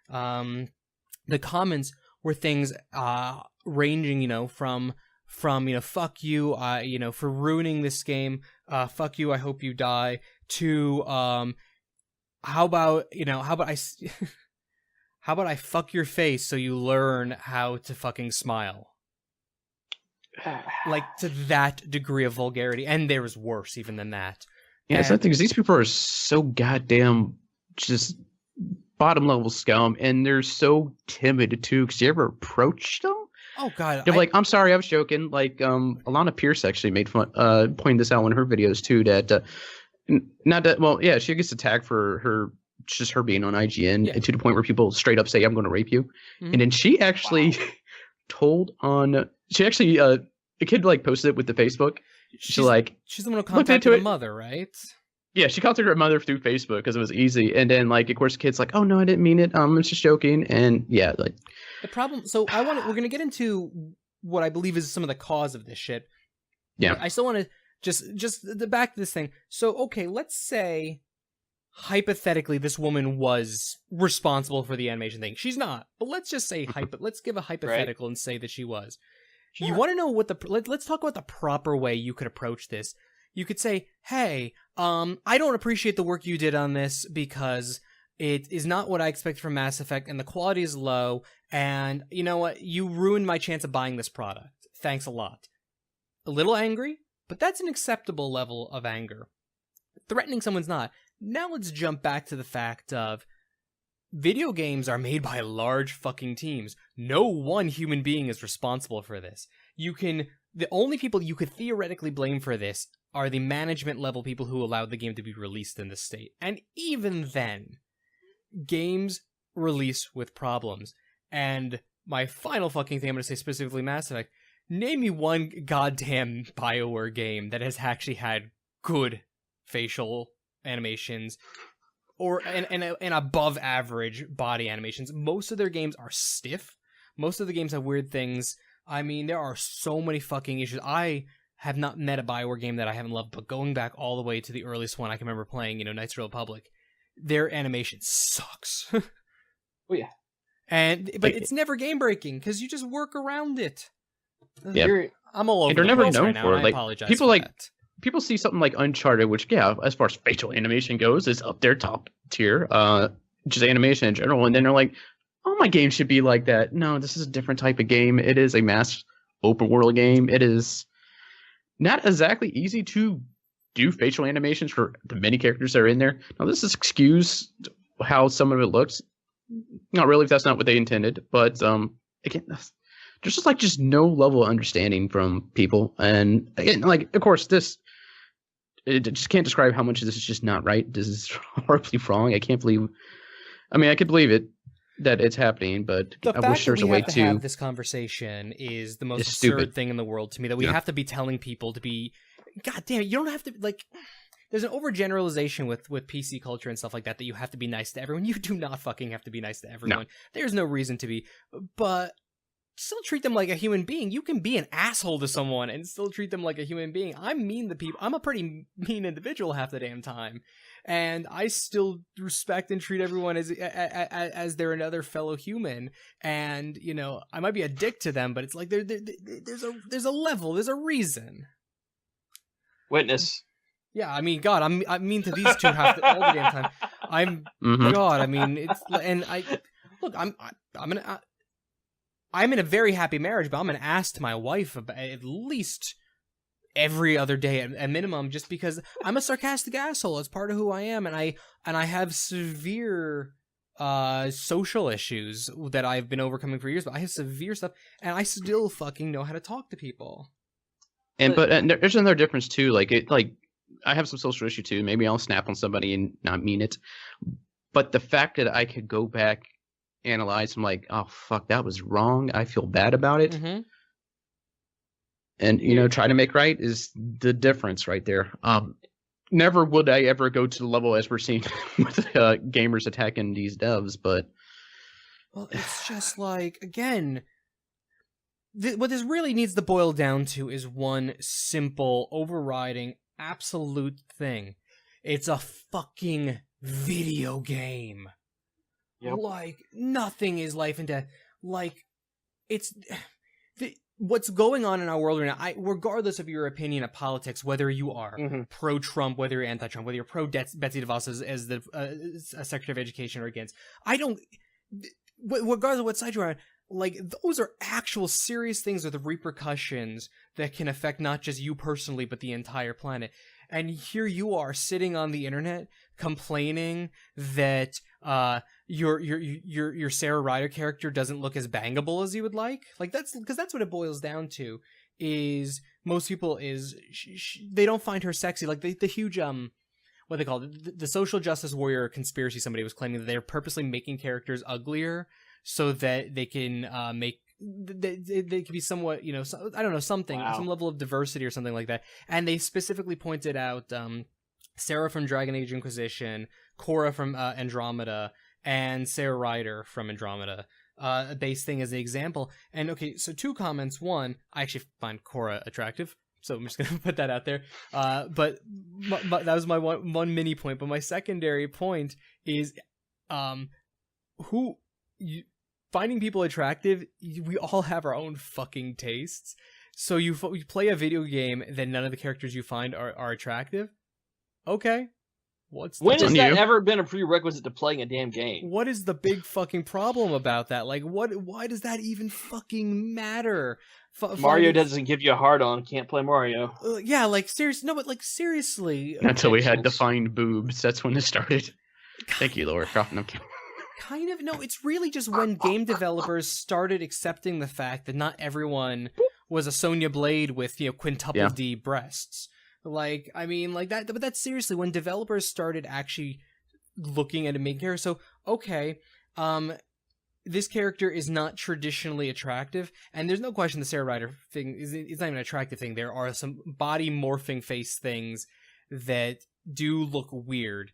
The comments were things ranging, from fuck you, for ruining this game, fuck you, I hope you die, to how about I how about I fuck your face so you learn how to fucking smile. Like, to that degree of vulgarity, and there was worse even than that. Yeah, it's not because these people are so goddamn just bottom level scum, and they're so timid too. Because you ever approach them? Oh god, they're like, "I'm sorry, I was joking." Like, Alana Pierce actually made fun, pointed this out in one of her videos too. That not that well, yeah, she gets attacked for her being on IGN to the point where people straight up say, "I'm going to rape you," and then she actually told on. She actually a kid like posted it with the Facebook. She's the one who contacted her mother, right? Yeah, she contacted her mother through Facebook because it was easy, and then like of course the kid's like, "Oh no, I didn't mean it. I was just joking," and yeah, like the problem. So we're gonna get into what I believe is some of the cause of this shit. Yeah, I still want to just the back to this thing. So okay, let's say hypothetically this woman was responsible for the animation thing. She's not, but let's just say let's give a hypothetical and say that she was. Sure. You want to know what let's talk about the proper way you could approach this. You could say, hey, I don't appreciate the work you did on this because it is not what I expect from Mass Effect and the quality is low, and you know what? You ruined my chance of buying this product. Thanks a lot. A little angry, but that's an acceptable level of anger. Threatening someone's not. Now let's jump back to the fact of video games are made by large fucking teams. No one human being is responsible for this. The only people you could theoretically blame for this are the management level people who allowed the game to be released in this state. And even then, games release with problems. And my final fucking thing I'm going to say specifically Mass Effect, name me one goddamn BioWare game that has actually had good facial animations or and above average body animations. Most of their games are stiff. Most of the games have weird things. I mean, there are so many fucking issues. I have not met a BioWare game that I haven't loved, but going back all the way to the earliest one I can remember playing, Knights of the Republic, their animation sucks. Oh yeah. But it's never game breaking because you just work around it. Yeah. I'm all over. And they're the never place known right now, for and it. I apologize. People for that. people see something like Uncharted, which as far as facial animation goes, is up there top tier. Just animation in general, and then they're like, "Oh, my game should be like that." No, this is a different type of game. It is a mass open world game. It is not exactly easy to do facial animations for the many characters that are in there. Now, this is excuse how some of it looks. Not really, if that's not what they intended. But again, there's just no level of understanding from people. And again, of course, it just can't describe how much of this is just not right. This is horribly wrong. I can't believe. I mean, I could believe it that it's happening, but I wish there's a way to have this conversation is the most absurd stupid thing in the world to me. That we have to be telling people to be. God damn it! You don't have to There's an overgeneralization with PC culture and stuff like that you have to be nice to everyone. You do not fucking have to be nice to everyone. No. There's no reason to be, but still treat them like a human being. You can be an asshole to someone and still treat them like a human being. I'm mean to people. I'm a pretty mean individual half the damn time, and I still respect and treat everyone as they're another fellow human. And I might be a dick to them, but it's like there's a level, there's a reason. Witness. Yeah, I mean, God, I'm mean to these two all the damn time. God, I mean, it's, and I'm in a very happy marriage, but I'm an ass to my wife at least every other day at minimum, just because I'm a sarcastic asshole. It's part of who I am, and I have severe social issues that I've been overcoming for years, but I have severe stuff, and I still fucking know how to talk to people. And there's another difference too. I have some social issue too. Maybe I'll snap on somebody and not mean it. But the fact that I could go back, analyze, I'm like, oh fuck, that was wrong. I feel bad about it. Mm-hmm. And try to make right is the difference right there. Never would I ever go to the level as we're seeing with gamers attacking these devs, but it's just again. What this really needs to boil down to is one simple, overriding, absolute thing. It's a fucking video game. Yep. Nothing is life and death. It's what's going on in our world right now. Regardless of your opinion of politics, whether you are pro-Trump, whether you're anti-Trump, whether you're pro-Betsy DeVos as the Secretary of Education or against, regardless of what side you're on, those are actual serious things with repercussions that can affect not just you personally, but the entire planet. And here you are sitting on the internet complaining that your Sarah Ryder character doesn't look as bangable as you would like. That's because that's what it boils down to. Is most people they don't find her sexy. The huge what they call it, the social justice warrior conspiracy. Somebody was claiming that they're purposely making characters uglier so that they can make they can be somewhat, I don't know, something, some level of diversity or something like that. And they specifically pointed out Sarah from Dragon Age Inquisition, Korra from Andromeda, and Sarah Ryder from Andromeda. A base thing as the example. And okay, so 2 comments. One, I actually find Korra attractive, so I'm just gonna put that out there. But that was my one mini point. But my secondary point is, finding people attractive, we all have our own fucking tastes. So you play a video game, then none of the characters you find are attractive. Okay. When has that ever been a prerequisite to playing a damn game? What is the big fucking problem about that? Why does that even fucking matter? Mario doesn't give you a hard on, can't play Mario. Yeah, seriously. No, but seriously. Until we had defined boobs, that's when it started. Thank you, Laura. Kind of. No, it's really just when game developers started accepting the fact that not everyone was a Sonya Blade with, quintuple D breasts. That, but that's seriously when developers started actually looking at a main character. So, okay, this character is not traditionally attractive, and there's no question the Sarah Ryder thing is it's not even an attractive thing. There are some body morphing face things that do look weird.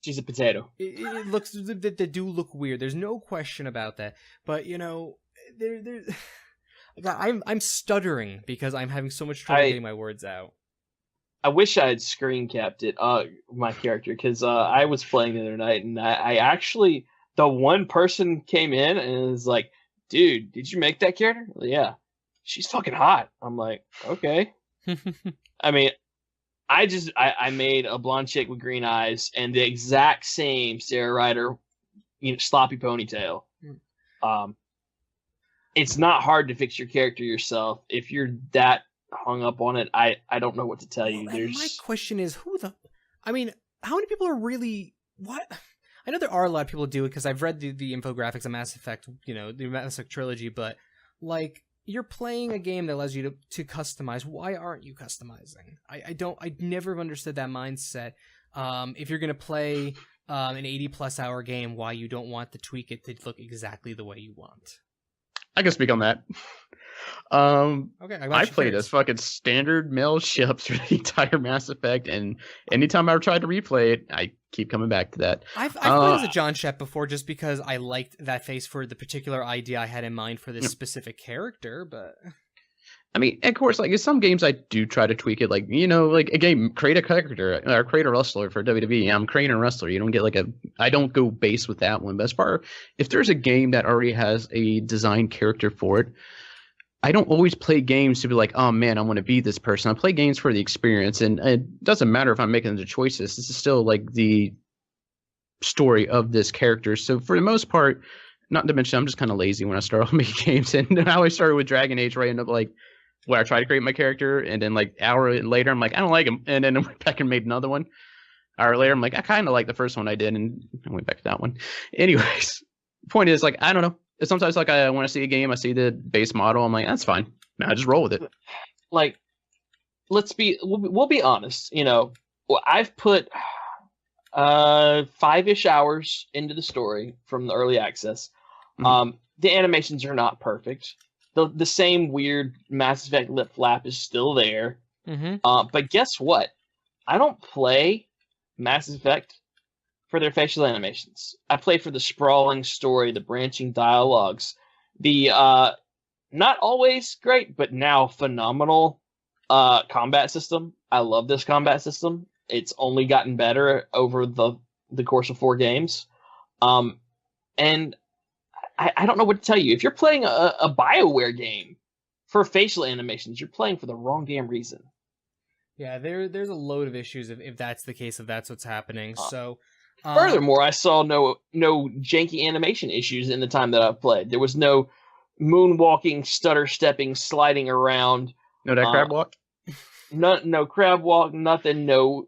She's a potato. It looks that do look weird. There's no question about that. But I'm stuttering because I'm having so much trouble getting my words out. I wish I had screen capped it, my character, because I was playing the other night, and I actually, the one person came in and was like, dude, did you make that character? Like, yeah. She's fucking hot. I'm like, okay. I mean, I made a blonde chick with green eyes and the exact same Sarah Ryder, sloppy ponytail. It's not hard to fix your character yourself. If you're that hung up on it, I don't know what to tell you. My question is, how many people are really, what? I know there are a lot of people who do it because I've read the infographics of Mass Effect, the Mass Effect trilogy, but like, you're playing a game that allows you to customize. Why aren't you customizing? I never understood that mindset. If you're going to play an 80+ hour game, why you don't want to tweak it to look exactly the way you want. I can speak on that. Okay, I played as fucking standard male ships for the entire Mass Effect, and anytime I've tried to replay it, I keep coming back to that. I've played as a John Shep before just because I liked that face for the particular idea I had in mind for this specific character, but... I mean, of course, like in some games I do try to tweak it, like, like a game, create a character, or create a wrestler for WWE. I'm creating a wrestler. You don't get I don't go base with that one. But as far, if there's a game that already has a designed character for it, I don't always play games to be like, oh man, I want to be this person. I play games for the experience, and it doesn't matter if I'm making the choices. This is still like the story of this character. So for the most part, not to mention, I'm just kind of lazy when I start off making games, and how I started with Dragon Age, right? End up like, where I try to create my character, and then like hour later, I'm like, I don't like him, and then I went back and made another one. Hour later, I'm like, I kind of like the first one I did, and I went back to that one. Anyways, point is, like, I don't know. Sometimes, like, I want to see a game, I see the base model, I'm like, that's fine. I just roll with it. Like, we'll be honest. I've put 5-ish hours into the story from the early access. Mm-hmm. The animations are not perfect. The same weird Mass Effect lip flap is still there. Mm-hmm. But guess what? I don't play Mass Effect for their facial animations. I play for the sprawling story, the branching dialogues, the not always great, but now phenomenal combat system. I love this combat system. It's only gotten better over the course of 4 games. And I don't know what to tell you. If you're playing a BioWare game for facial animations, you're playing for the wrong damn reason. Yeah, there's a load of issues if that's the case, if that's what's happening. So, furthermore, I saw no janky animation issues in the time that I've played. There was no moonwalking, stutter stepping, sliding around. No that crab walk? No crab walk, nothing. No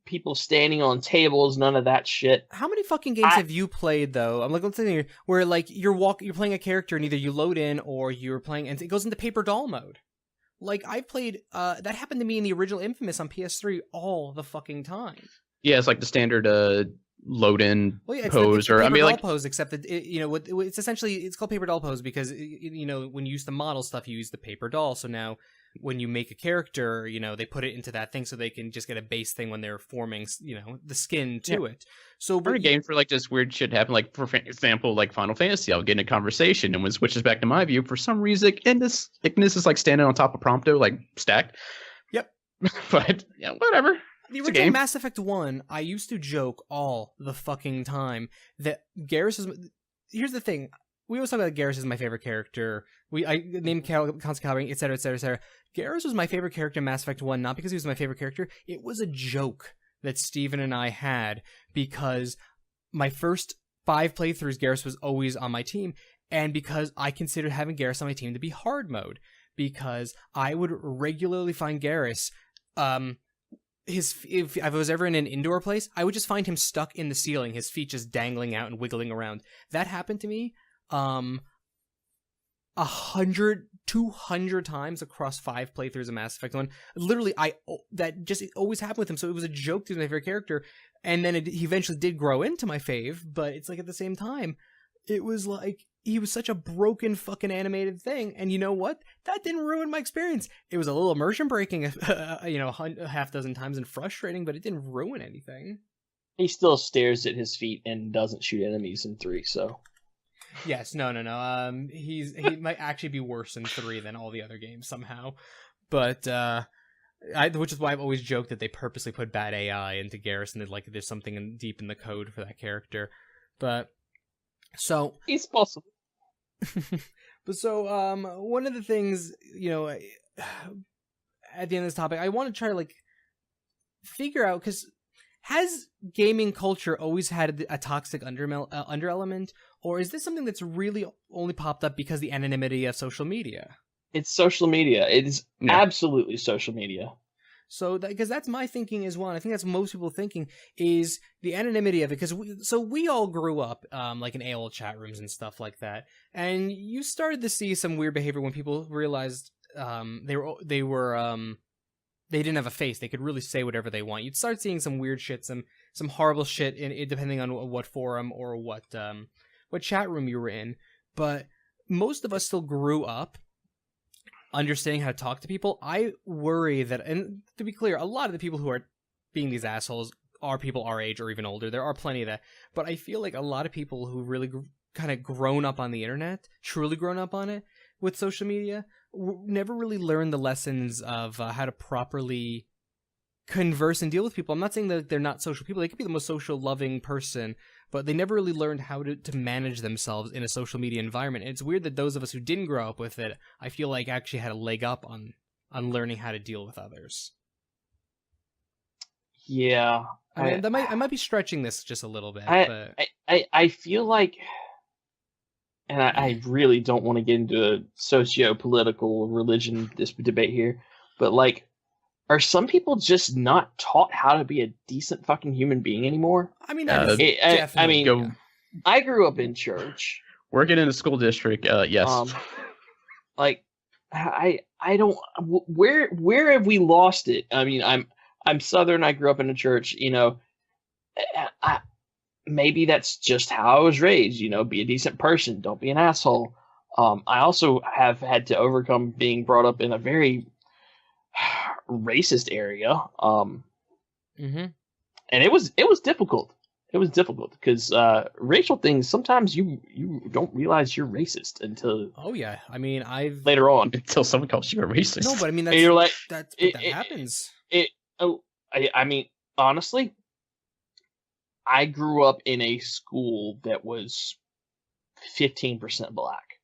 people standing on tables, none of that shit. How many fucking games have you played though? I'm like, let's say where like you're playing a character and either you load in or you're playing and it goes into paper doll mode. Like I played that happened to me in the original Infamous on PS3 all the fucking time. Yeah, it's like the standard load in pose, or I mean like pose, except that it's essentially it's called paper doll pose because when you use the model stuff you use the paper doll. So now when you make a character, they put it into that thing so they can just get a base thing when they're forming, the skin to it. So for games where like this weird shit happen, like for example, like Final Fantasy, I'll get in a conversation and when it switches back to my view, for some reason, Ignis is like standing on top of Prompto, like stacked. Yep. But yeah, whatever. The original Mass Effect 1, I used to joke all the fucking time that Garrus is... Here's the thing. We always talk about Garrus as my favorite character. I named Constantly Calibrating, etc., etc., etc. Garrus was my favorite character in Mass Effect 1, not because he was my favorite character. It was a joke that Steven and I had because my first 5 playthroughs, Garrus was always on my team, and because I considered having Garrus on my team to be hard mode, because I would regularly find Garrus... if I was ever in an indoor place, I would just find him stuck in the ceiling, his feet just dangling out and wiggling around. That happened to me 100, 200 times across 5 playthroughs of Mass Effect 1. Literally, it always happened with him, so it was a joke to my favorite character, and then he eventually did grow into my fave, but it's like at the same time, it was like he was such a broken fucking animated thing, and you know what? That didn't ruin my experience. It was a little immersion breaking, a half dozen times and frustrating, but it didn't ruin anything. He still stares at his feet and doesn't shoot enemies in 3, so. Yes, no. He might actually be worse in 3 than all the other games somehow, but which is why I've always joked that they purposely put bad AI into Garrison, that like there's something deep in the code for that character, but so it's possible. But so one of the things, at the end of this topic, I want to try to like figure out, because has gaming culture always had a toxic underelement, or is this something that's really only popped up because the anonymity of social media? It's social media. It is absolutely social media. So, because that's my thinking as well, and I think that's most people thinking, is the anonymity of it. Because we all grew up like in AOL chat rooms and stuff like that, and you started to see some weird behavior when people realized they didn't have a face. They could really say whatever they want. You'd start seeing some weird shit, some horrible shit, depending on what forum or what chat room you were in. But most of us still grew up understanding how to talk to people. I worry that, and to be clear, a lot of the people who are being these assholes are people our age or even older. There are plenty of that. But I feel like a lot of people who really kind of grown up on the internet, truly grown up on it with social media, never really learned the lessons of how to properly converse and deal with people. I'm not saying that they're not social people. They could be the most social, loving person, but they never really learned how to manage themselves in a social media environment. And it's weird that those of us who didn't grow up with it, I feel like actually had a leg up on learning how to deal with others. Yeah. I might be stretching this just a little bit. I feel like, and I really don't want to get into a socio-political religion debate here, but like, are some people just not taught how to be a decent fucking human being anymore? I mean, I grew up in church. Working in a school district, yes. Like, I don't. Where have we lost it? I mean, I'm Southern. I grew up in a church. Maybe that's just how I was raised. Be a decent person. Don't be an asshole. I also have had to overcome being brought up in a very racist area, and it was difficult. It was difficult because racial things, sometimes you don't realize you're racist until later on, until someone calls you a racist. No, but I mean that happens. I mean, honestly, I grew up in a school that was 15% black,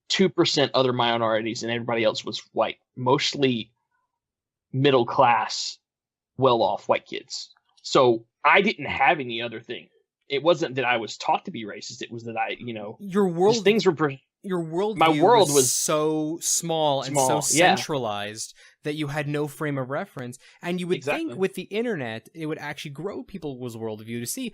2% other minorities, and everybody else was white, mostly middle class, well-off white kids. So I didn't have any other thing. It wasn't that I was taught to be racist. It was that your world, things were my world was so small and so centralized that you had no frame of reference. And you would think with the internet, it would actually grow people's worldview to see,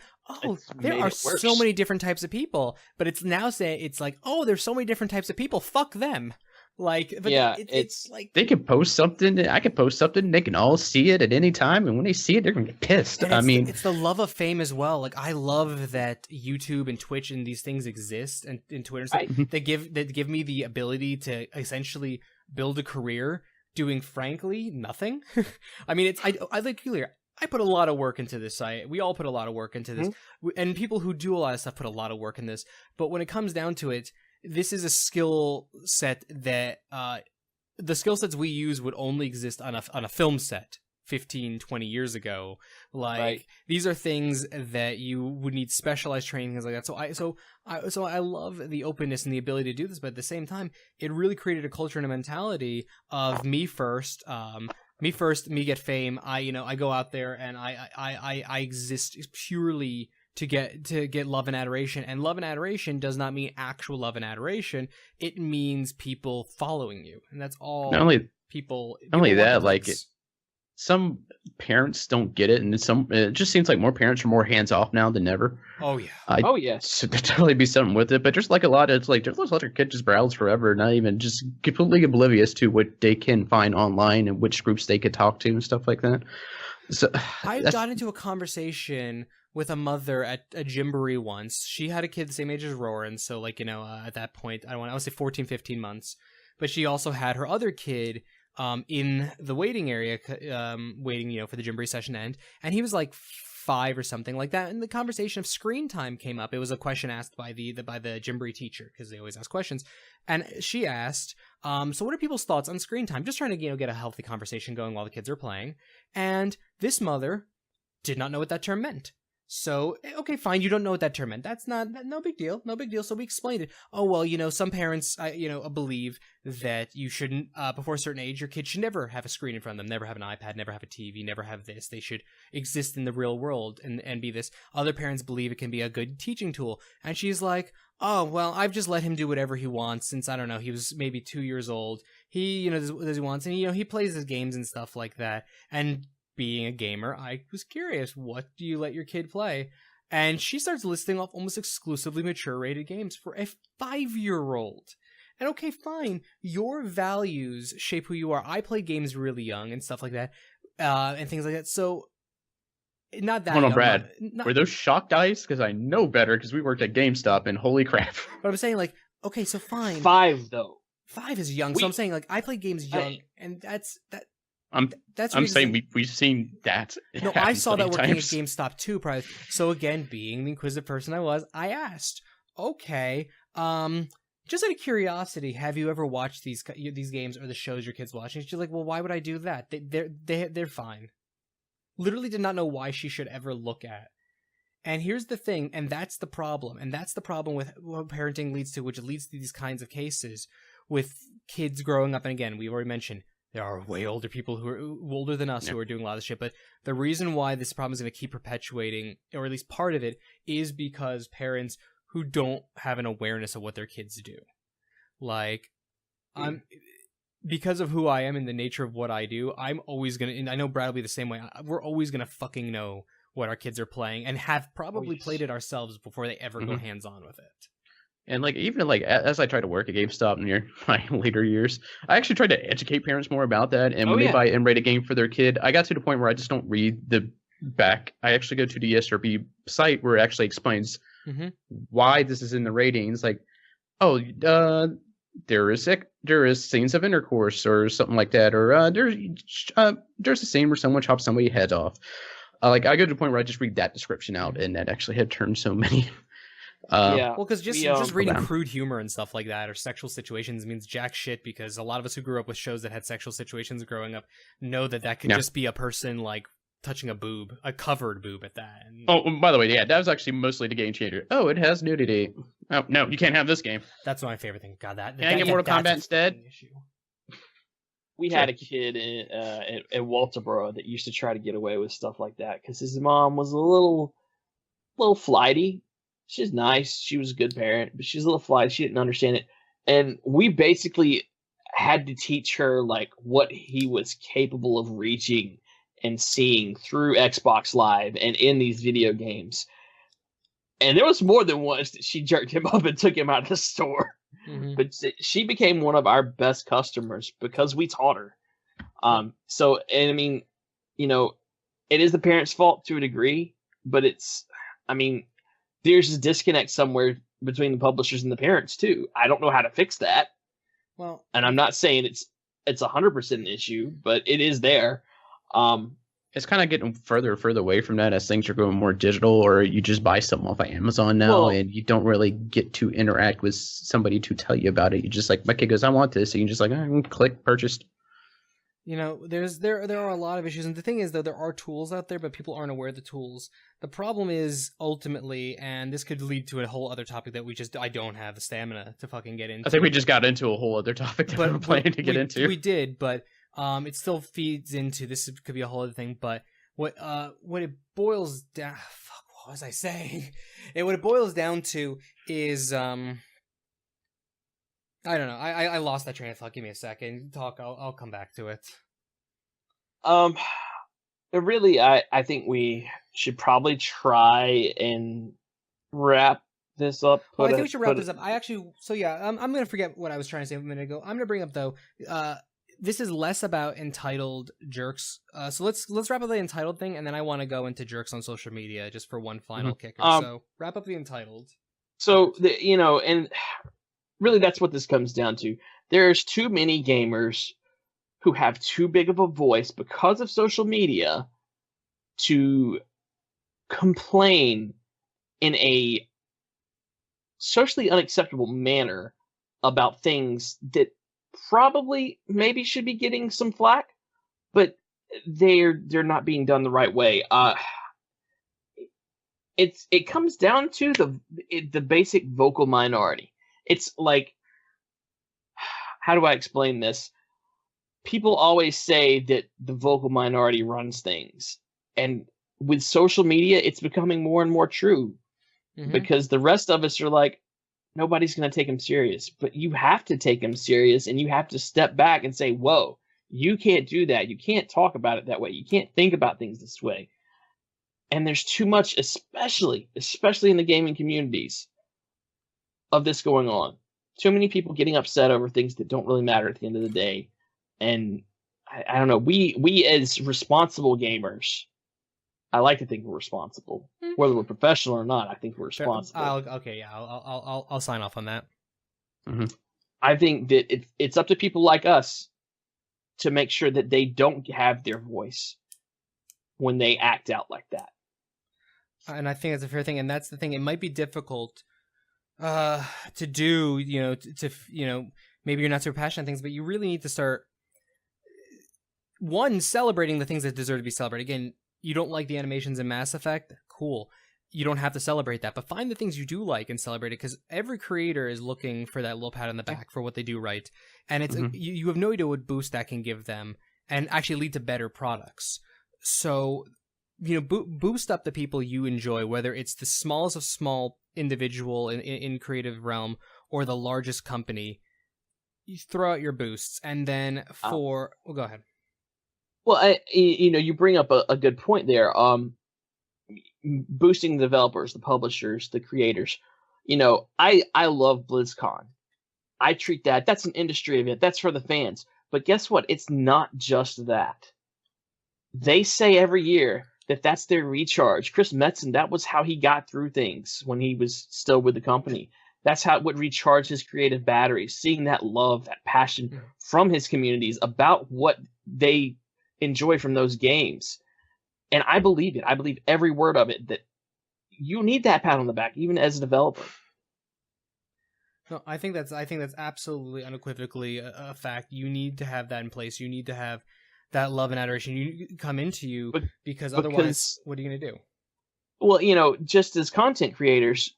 there are so many different types of people. But it's now saying, it's like, there's so many different types of people. Fuck them. Like, but it's like they can post something. I can post something. They can all see it at any time, and when they see it, they're gonna get pissed. It's the love of fame as well. Like, I love that YouTube and Twitch and these things exist, and Twitter. They give me the ability to essentially build a career doing, frankly, nothing. I mean, I like clear. I put a lot of work into this site. We all put a lot of work into this, and people who do a lot of stuff put a lot of work in this. But when it comes down to it, this is a skill set that the skill sets we use would only exist on a film set 15, 20 years ago. Like, these are things that you would need specialized training, things like that. So I love the openness and the ability to do this, but at the same time, it really created a culture and a mentality of me first, me get fame. I go out there and I exist purely to get love and adoration. And love and adoration does not mean actual love and adoration. It means people following you. And that's all. Not only that, like, some parents don't get it, and it just seems like more parents are more hands off now than ever. Oh yeah. Yes. So there'd totally be something with it, but just like a lot of, it's like there's other kids just browse forever, not even, just completely oblivious to what they can find online and which groups they could talk to and stuff like that. So I got into a conversation with a mother at a gymboree once. She had a kid the same age as Roran, so like, at that point, I would say 14, 15 months. But she also had her other kid in the waiting area, waiting, for the gymboree session to end, and he was like 5 or something like that. And the conversation of screen time came up. It was a question asked by the gymboree teacher, because they always ask questions, and she asked, so what are people's thoughts on screen time? Just trying to get a healthy conversation going while the kids are playing. And this mother did not know what that term meant. So, okay, fine, you don't know what that term meant. That's no big deal, no big deal. So we explained it. Oh, well, some parents, believe that you shouldn't, before a certain age, your kid should never have a screen in front of them, never have an iPad, never have a TV, never have this. They should exist in the real world and be this. Other parents believe it can be a good teaching tool. And she's like, oh, well, I've just let him do whatever he wants since, I don't know, he was maybe 2 years old. He, does what he wants, and, he plays his games and stuff like that. And being a gamer, I was curious, what do you let your kid play? And she starts listing off almost exclusively mature-rated games for a 5-year-old. And okay, fine, your values shape who you are. I play games really young and stuff like that, and things like that. So, not that Hold on, young, Brad. not- Were those shock dice? Because I know better, because we worked at GameStop, and holy crap. But I'm saying, like, okay, so fine. 5 though. 5 is young, so I'm saying, like, I play games young, and that's I'm saying we've seen that. No, I saw that working times. at GameStop too. Probably. So again, being the inquisitive person I was, I asked, okay, just out of curiosity, have you ever watched these games or the shows your kids watching? She's like, well, why would I do that? They're fine. Literally did not know why she should ever look at. And here's the thing, and that's the problem, with what parenting leads to, which leads to these kinds of cases with kids growing up. And again, we've already mentioned, there are way older people who are older than us who are doing a lot of this shit. But the reason why this problem is going to keep perpetuating, or at least part of it, is because parents who don't have an awareness of what their kids do. Like, because of who I am and the nature of what I do, I'm always going to, and I know Brad will be the same way, we're always going to fucking know what our kids are playing and have probably played it ourselves before they ever go hands-on with it. And like even like as I try to work at GameStop near my later years, I actually try to educate parents more about that. And when they buy and rate a game for their kid, I got to the point where I just don't read the back. I actually go to the ESRB site where it actually explains why this is in the ratings. Like, oh, there is scenes of intercourse or something like that, or there's a scene where someone chops somebody's head off. Like I go to the point where I just read that description out, and that actually had turned so many. Well, because just reading crude humor and stuff like that or sexual situations means jack shit, because a lot of us who grew up with shows that had sexual situations growing up know that could just be a person like touching a covered boob at that. And... Oh, by the way, that was actually mostly the game changer. Oh, it has nudity. Oh, no, you can't have this game. That's my favorite thing. God, Can I get Mortal Kombat instead? We had a kid at Walterboro that used to try to get away with stuff like that because his mom was a little flighty. She's nice. She was a good parent, but she's a little flighty. She didn't understand it. And we basically had to teach her like what he was capable of reaching and seeing through Xbox Live and in these video games. And there was more than once that she jerked him up and took him out of the store. But she became one of our best customers because we taught her. So, and I mean, it is the parent's fault to a degree, but there's a disconnect somewhere between the publishers and the parents too. I don't know how to fix that. Well, and I'm not saying it's 100% an issue, but it is there. It's kind of getting further and further away from that as things are going more digital, or you just buy something off of Amazon now, and you don't really get to interact with somebody to tell you about it. You just like, my kid goes, I want this, and you just like, click, purchased. There are a lot of issues, and the thing is, though, there are tools out there, but people aren't aware of the tools. The problem is, ultimately, and this could lead to a whole other topic that I don't have the stamina to fucking get into. I think we just got into a whole other topic that we were planning to get into. We did, but it still feeds into, this could be a whole other thing, but what it boils down, what was I saying? What it boils down to is, I don't know. I lost that train of thought. Give me a second. I'll come back to it. Really, I think we should probably try and wrap this up. I think we should wrap this up. I'm going to forget what I was trying to say a minute ago. I'm going to bring up, though, this is less about entitled jerks. So let's wrap up the entitled thing, and then I want to go into jerks on social media just for one final kicker. So wrap up the entitled. So and really that's what this comes down to. There's too many gamers who have too big of a voice because of social media to complain in a socially unacceptable manner about things that probably maybe should be getting some flack, but they're not being done the right way. It comes down to the basic vocal minority. It's like, how do I explain this? People always say that the vocal minority runs things, and with social media, it's becoming more and more true. Because the rest of us are like, nobody's going to take him serious. But you have to take him serious, and you have to step back and say, whoa, you can't do that. You can't talk about it that way. You can't think about things this way. And there's too much, especially in the gaming communities, of this going on. Too many people getting upset over things that don't really matter at the end of the day. And I don't know, we as responsible gamers, I like to think we're responsible, whether we're professional or not. I think we're responsible. I'll sign off on that. I think that it's up to people like us to make sure that they don't have their voice when they act out like that. And I think that's a fair thing. And that's the thing. It might be difficult to do. Maybe you're not so passionate on things, but you really need to start celebrating the things that deserve to be celebrated. Again, you don't like the animations in Mass Effect? Cool. You don't have to celebrate that, but find the things you do like and celebrate it, because every creator is looking for that little pat on the back for what they do right. And it's you have no idea what boost that can give them and actually lead to better products. So, boost up the people you enjoy, whether it's the smallest of small individual in creative realm or the largest company. You throw out your boosts, and then go ahead. Well, you bring up a good point there. Boosting the developers, the publishers, the creators. I love BlizzCon. I treat that's an industry event. That's for the fans. But guess what? It's not just that. They say every year that that's their recharge. Chris Metzen, that was how he got through things when he was still with the company. That's how it would recharge his creative batteries, seeing that love, that passion from his communities about what they enjoy from those games. And I believe it. I believe every word of it, that you need that pat on the back, even as a developer. No, I think that's absolutely unequivocally a fact. You need to have that in place. You need to have that love and adoration come into you, because otherwise, what are you going to do? Well, just as content creators,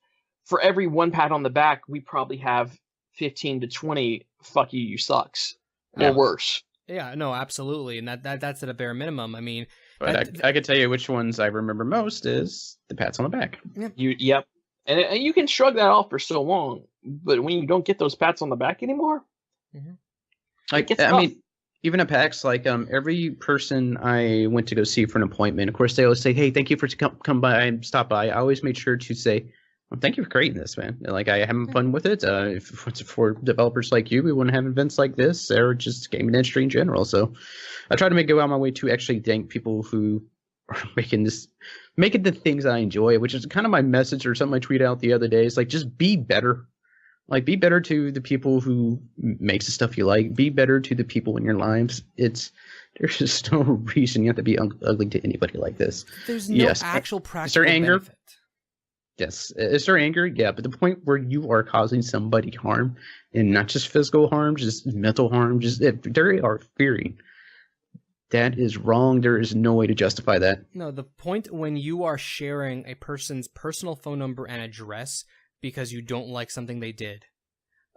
for every one pat on the back, we probably have 15 to 20 "fuck you, you sucks" or worse. Yeah, no, absolutely, and that's at a bare minimum. I mean, but I could tell you which ones I remember most is the pats on the back. Yep. And you can shrug that off for so long, but when you don't get those pats on the back anymore, mean, even at PAX, every person I went to go see for an appointment, of course, they always say, "Hey, thank you for come by and stop by." I always made sure to say, "Well, thank you for creating this, man. I having fun with it. If it's for developers like you, we wouldn't have events like this, or just gaming industry in general." So I try to go out my way to actually thank people who are making the things I enjoy, which is kind of my message or something I tweeted out the other day. It's just be better. Be better to the people who makes the stuff you like. Be better to the people in your lives. There's just no reason you have to be ugly to anybody like this. There's no actual practical benefit. Yes. Is there anger? Yeah, but the point where you are causing somebody harm, and not just physical harm, just mental harm, just if they are fearing, that is wrong. There is no way to justify that. No, the point when you are sharing a person's personal phone number and address because you don't like something they did,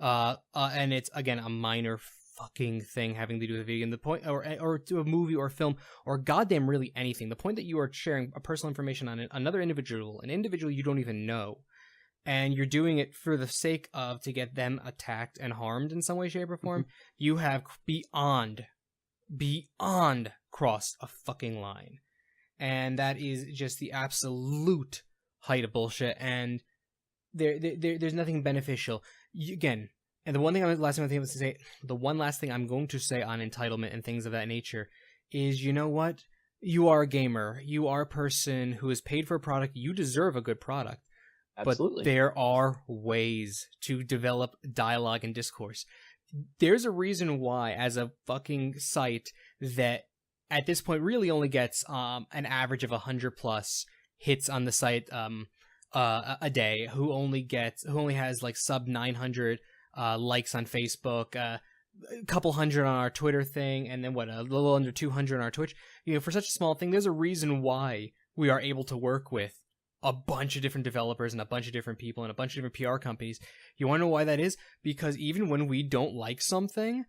and it's, again, a minor fucking thing having to do with a video game, the point, or to a movie or film, or goddamn really anything, the point that you are sharing a personal information on another individual, an individual you don't even know, and you're doing it for the sake of to get them attacked and harmed in some way, shape, or form, you have beyond crossed a fucking line. And that is just the absolute height of bullshit, and there's nothing beneficial. Again, And the one last thing I'm going to say on entitlement and things of that nature is, you know what? You are a gamer. You are a person who is paid for a product. You deserve a good product. Absolutely. But there are ways to develop dialogue and discourse. There's a reason why, as a fucking site that at this point really only gets an average of 100 plus hits on the site a day, who only has like sub 900 likes on Facebook, a couple hundred on our Twitter thing, and then a little under 200 on our Twitch. For such a small thing, there's a reason why we are able to work with a bunch of different developers and a bunch of different people and a bunch of different PR companies. You want to know why that is? Because even when we don't like something,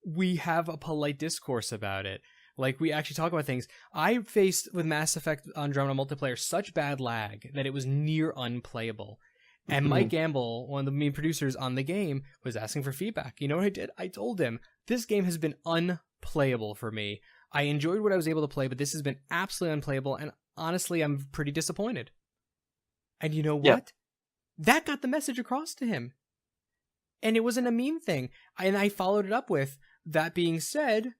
we have a polite discourse about it. Like, we actually talk about things. I faced with Mass Effect Andromeda multiplayer such bad lag that it was near unplayable. And Mike Gamble, one of the main producers on the game, was asking for feedback. You know what I did? I told him, this game has been unplayable for me. I enjoyed what I was able to play, but this has been absolutely unplayable, and honestly, I'm pretty disappointed. And you know what? Yeah. That got the message across to him. And it wasn't a meme thing. And I followed it up with, that being said,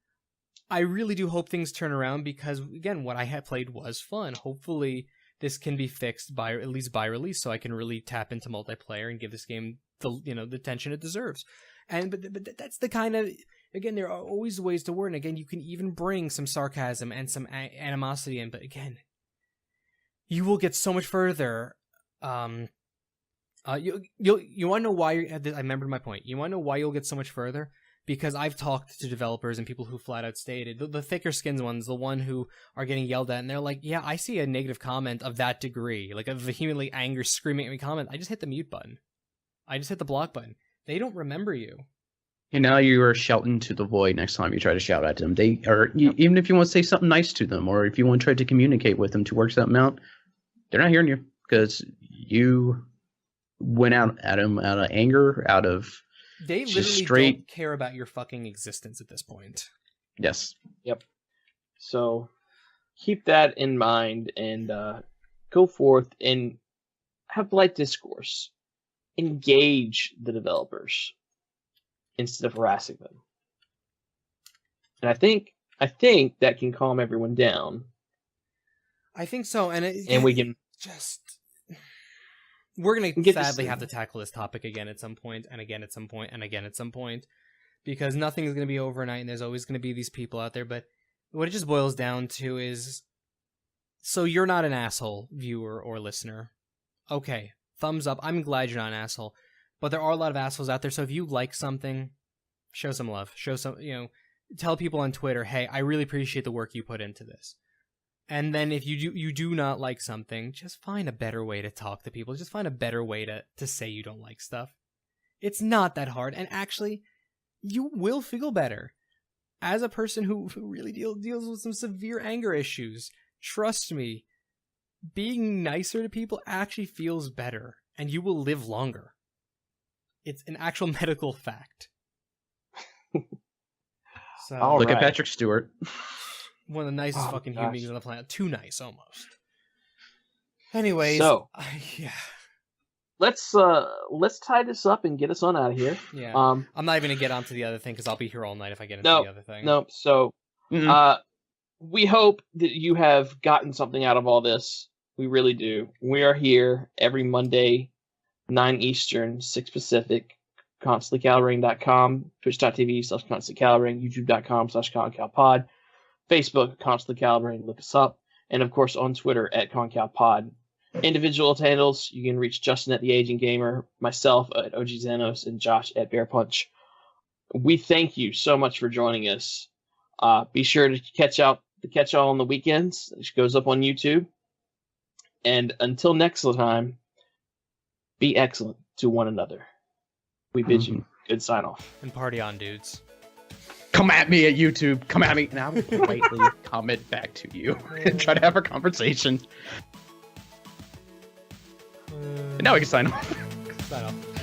I really do hope things turn around because, again, what I had played was fun. Hopefully, this can be fixed at least by release, so I can really tap into multiplayer and give this game the attention it deserves. But that's the kind of, again, there are always ways to word. And again, you can even bring some sarcasm and some animosity in. But again, you will get so much further. You want to know why? I remembered my point. You want to know why you'll get so much further? Because I've talked to developers and people who flat out stated, the thicker skins ones, the one who are getting yelled at, and they're like, yeah, I see a negative comment of that degree, like a vehemently angry, screaming at me comment. I just hit the mute button. I just hit the block button. They don't remember you. And now you are shouting to the void next time you try to shout at them. Even if you want to say something nice to them, or if you want to try to communicate with them to work something out, they're not hearing you because you went out at them out of anger, out of... They literally don't care about your fucking existence at this point. Yes. Yep. So keep that in mind and go forth and have polite discourse. Engage the developers instead of harassing them. And I think that can calm everyone down. I think so, and we can just... We're going to sadly have to tackle this topic again at some point, and again at some point, and again at some point, because nothing is going to be overnight, and there's always going to be these people out there, but what it just boils down to is, so you're not an asshole, viewer or listener. Okay, thumbs up, I'm glad you're not an asshole, but there are a lot of assholes out there, so if you like something, show some love, tell people on Twitter, hey, I really appreciate the work you put into this. And then if you do not like something, just find a better way to talk to people. Just find a better way to say you don't like stuff. It's not that hard. And actually, you will feel better. As a person who really deals with some severe anger issues, trust me, being nicer to people actually feels better. And you will live longer. It's an actual medical fact. So, Look at Patrick Stewart. One of the nicest fucking human beings on the planet. Too nice, almost. Anyways, so yeah. Let's tie this up and get us on out of here. Yeah. I'm not even gonna get onto the other thing because I'll be here all night if I get into the other thing. No. So, we hope that you have gotten something out of all this. We really do. We are here every Monday, 9 Eastern, 6 Pacific. ConstantlyCalibrating.com, Twitch.tv/ConstantlyCalibrating, YouTube.com/ConCalPod. Facebook, Constantly Calibrating, look us up. And, of course, on Twitter at ConCalPod. Individual handles, you can reach Justin at The Aging Gamer, myself at OG Xanos, and Josh at Bear Punch. We thank you so much for joining us. Be sure to catch all on the weekends, which goes up on YouTube. And until next time, be excellent to one another. We bid you good sign off. And party on, dudes. Come at me at YouTube. Come at me. And I will politely comment back to you and try to have a conversation. And now we can sign off. Sign off.